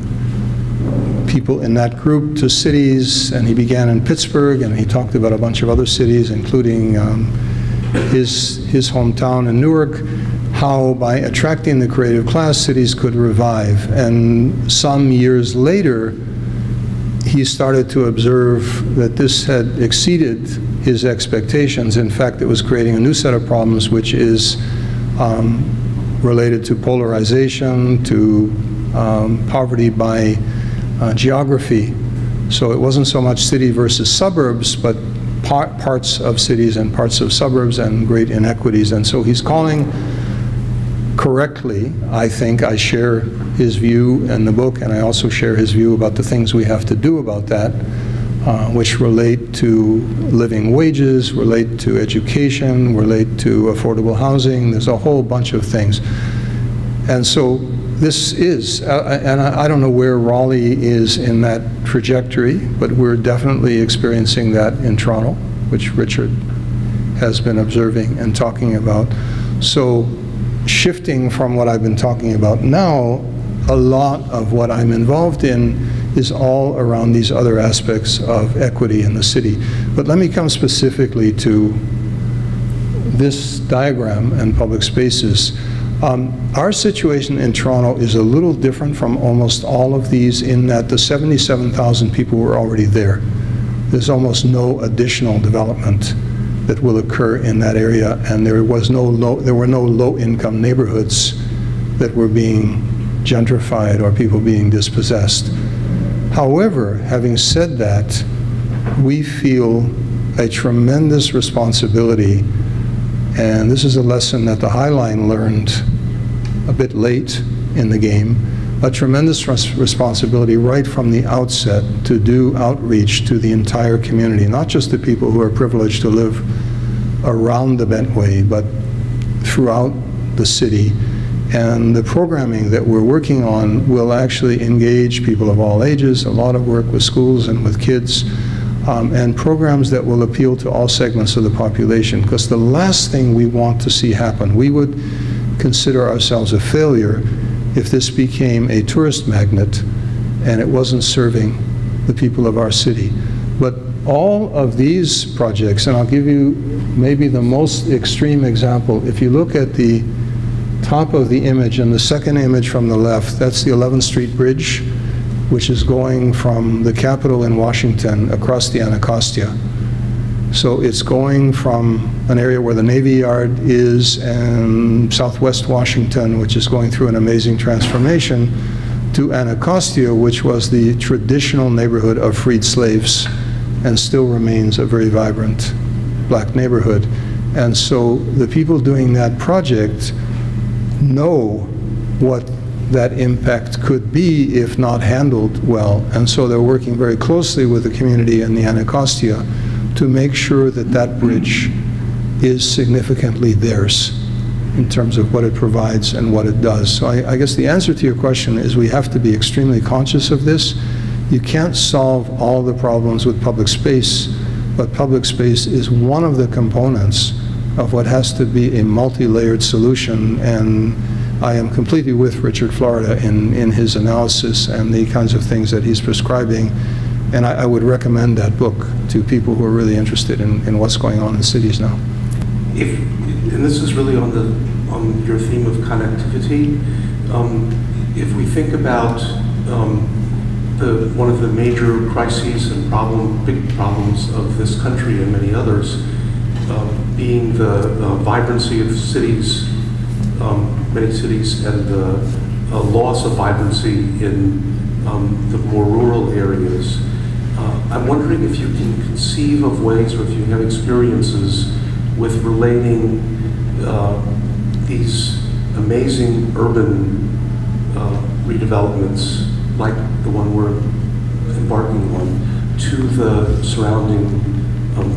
people in that group to cities, and he began in Pittsburgh, and he talked about a bunch of other cities, including his hometown in Newark, how by attracting the creative class, cities could revive. And some years later, he started to observe that this had exceeded his expectations. In fact, it was creating a new set of problems, which is related to polarization, to poverty by geography. So it wasn't so much city versus suburbs, but parts of cities and parts of suburbs and great inequities. And so he's calling correctly, I think. I share his view in the book, and I also share his view about the things we have to do about that, which relate to living wages, relate to education, relate to affordable housing. There's a whole bunch of things. And so this is, and I don't know where Raleigh is in that trajectory, but we're definitely experiencing that in Toronto, which Richard has been observing and talking about. So shifting from what I've been talking about now, a lot of what I'm involved in is all around these other aspects of equity in the city. But let me come specifically to this diagram and public spaces. Our situation in Toronto is a little different from almost all of these in that the 77,000 people were already there. There's almost no additional development that will occur in that area, and there were no low-income neighborhoods that were being gentrified or people being dispossessed. However, having said that, we feel a tremendous responsibility, and this is a lesson that the High Line learned a bit late in the game, a tremendous responsibility right from the outset to do outreach to the entire community, not just the people who are privileged to live around the Bentway, but throughout the city. And the programming that we're working on will actually engage people of all ages, a lot of work with schools and with kids, and programs that will appeal to all segments of the population. Because the last thing we want to see happen, we would consider ourselves a failure if this became a tourist magnet and it wasn't serving the people of our city. But all of these projects, and I'll give you maybe the most extreme example, if you look at the top of the image and the second image from the left, that's the 11th Street Bridge, which is going from the Capitol in Washington across the Anacostia. So it's going from an area where the Navy Yard is and Southwest Washington, which is going through an amazing transformation, to Anacostia, which was the traditional neighborhood of freed slaves and still remains a very vibrant black neighborhood. And so the people doing that project know what that impact could be if not handled well. And so they're working very closely with the community in the Anacostia to make sure that that bridge is significantly theirs in terms of what it provides and what it does. So I guess the answer to your question is we have to be extremely conscious of this. You can't solve all the problems with public space, but public space is one of the components of what has to be a multi-layered solution. And I am completely with Richard Florida in his analysis and the kinds of things that he's prescribing. And I would recommend that book to people who are really interested in what's going on in cities now. And this is really on your theme of connectivity. If we think about one of the major crises and big problems of this country and many others, being the vibrancy of cities, many cities, and the loss of vibrancy in the more rural areas. I'm wondering if you can conceive of ways, or if you have experiences with relating these amazing urban redevelopments, like the one we're embarking on, to the surrounding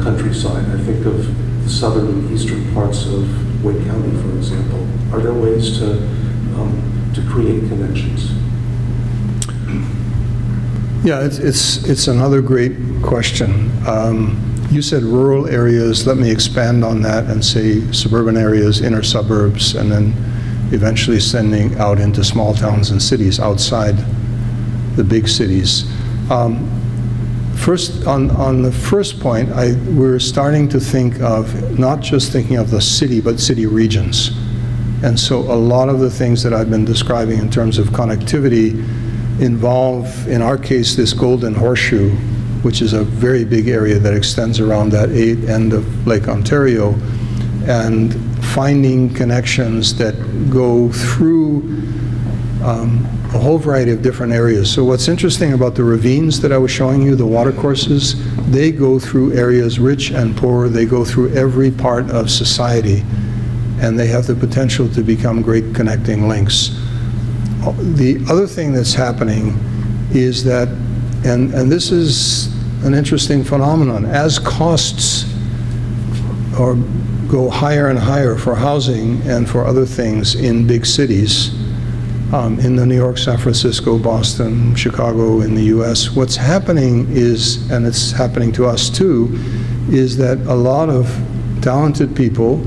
countryside. I think of the southern and eastern parts of Wake County, for example. Are there ways to create connections? Yeah, it's another great question. You said rural areas. Let me expand on that and say suburban areas, inner suburbs, and then eventually sending out into small towns and cities outside the big cities. First, on the first point, we're starting to think of not just thinking of the city, but city regions. And so a lot of the things that I've been describing in terms of connectivity involve, in our case, this golden horseshoe, which is a very big area that extends around that end of Lake Ontario, and finding connections that go through a whole variety of different areas. So what's interesting about the ravines that I was showing you, the watercourses, they go through areas rich and poor. They go through every part of society, and they have the potential to become great connecting links. The other thing that's happening is that, and this is an interesting phenomenon, as costs go higher and higher for housing and for other things in big cities, in the New York, San Francisco, Boston, Chicago, in the US, what's happening is, and it's happening to us too, is that a lot of talented people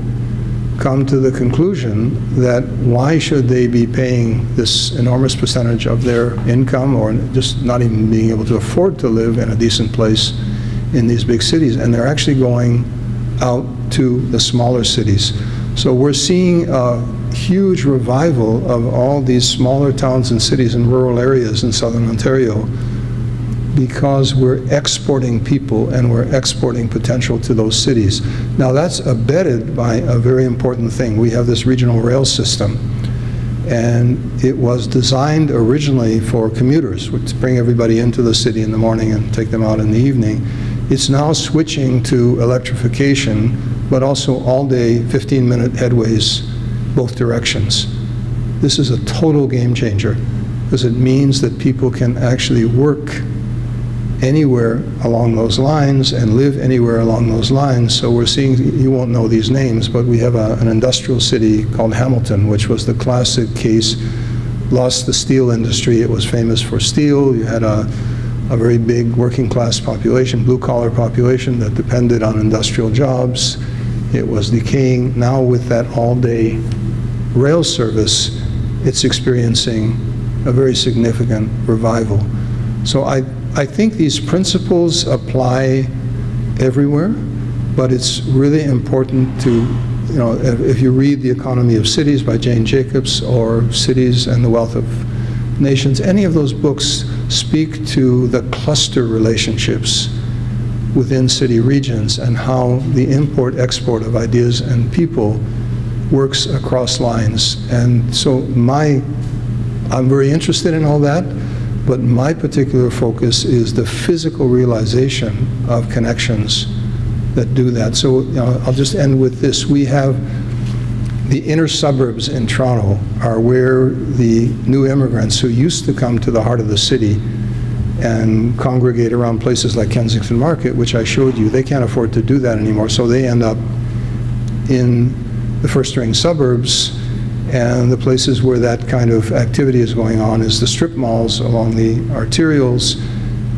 come to the conclusion that why should they be paying this enormous percentage of their income, or just not even being able to afford to live in a decent place in these big cities, and they're actually going out to the smaller cities. So we're seeing a huge revival of all these smaller towns and cities and rural areas in southern Ontario, because we're exporting people and we're exporting potential to those cities. Now that's abetted by a very important thing. We have this regional rail system, and it was designed originally for commuters, to bring everybody into the city in the morning and take them out in the evening. It's now switching to electrification, but also all-day 15-minute headways both directions. This is a total game changer, because it means that people can actually work anywhere along those lines and live anywhere along those lines. So we're seeing, you won't know these names, but we have an industrial city called Hamilton, which was the classic case, lost the steel industry. It was famous for steel. You had a very big working class population, blue collar population that depended on industrial jobs. It was decaying. Now with that all-day rail service, it's experiencing a very significant revival. So I think these principles apply everywhere, but it's really important to, if you read The Economy of Cities by Jane Jacobs, or Cities and the Wealth of Nations, any of those books speak to the cluster relationships within city regions and how the import-export of ideas and people works across lines. And so I'm very interested in all that, but my particular focus is the physical realization of connections that do that. So I'll just end with this. We have the inner suburbs in Toronto are where the new immigrants who used to come to the heart of the city and congregate around places like Kensington Market, which I showed you, they can't afford to do that anymore, so they end up in the first-ring suburbs, and the places where that kind of activity is going on is the strip malls along the arterials,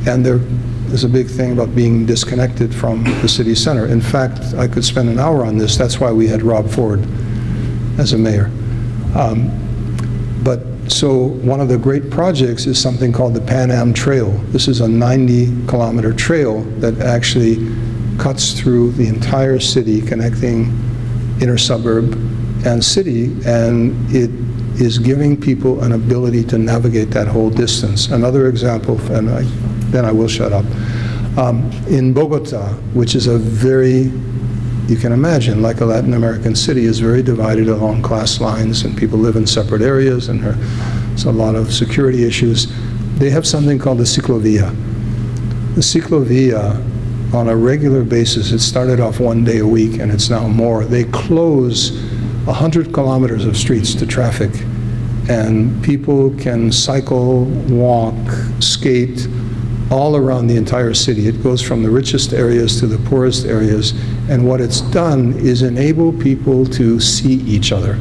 and there's a big thing about being disconnected from the city center. In fact, I could spend an hour on this. That's why we had Rob Ford as a mayor. So one of the great projects is something called the Pan Am Trail. This is a 90-kilometer trail that actually cuts through the entire city, connecting inner suburb and city, and it is giving people an ability to navigate that whole distance. Another example, and then I will shut up. In Bogota, which is a very, you can imagine, like a Latin American city, is very divided along class lines, and people live in separate areas, and there's a lot of security issues. They have something called the ciclovia. The ciclovia, on a regular basis, it started off one day a week, and it's now more. They close 100 kilometers of streets to traffic, and people can cycle, walk, skate, all around the entire city. It goes from the richest areas to the poorest areas, and what it's done is enable people to see each other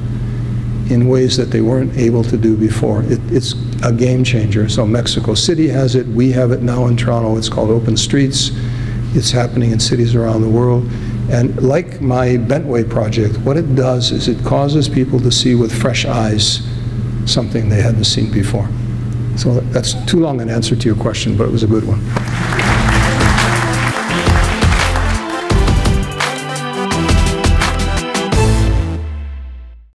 in ways that they weren't able to do before. It's a game changer. So Mexico City has it, we have it now in Toronto. It's called Open Streets. It's happening in cities around the world. And like my Bentway project, what it does is it causes people to see with fresh eyes something they hadn't seen before. So that's too long an answer to your question, but it was a good one.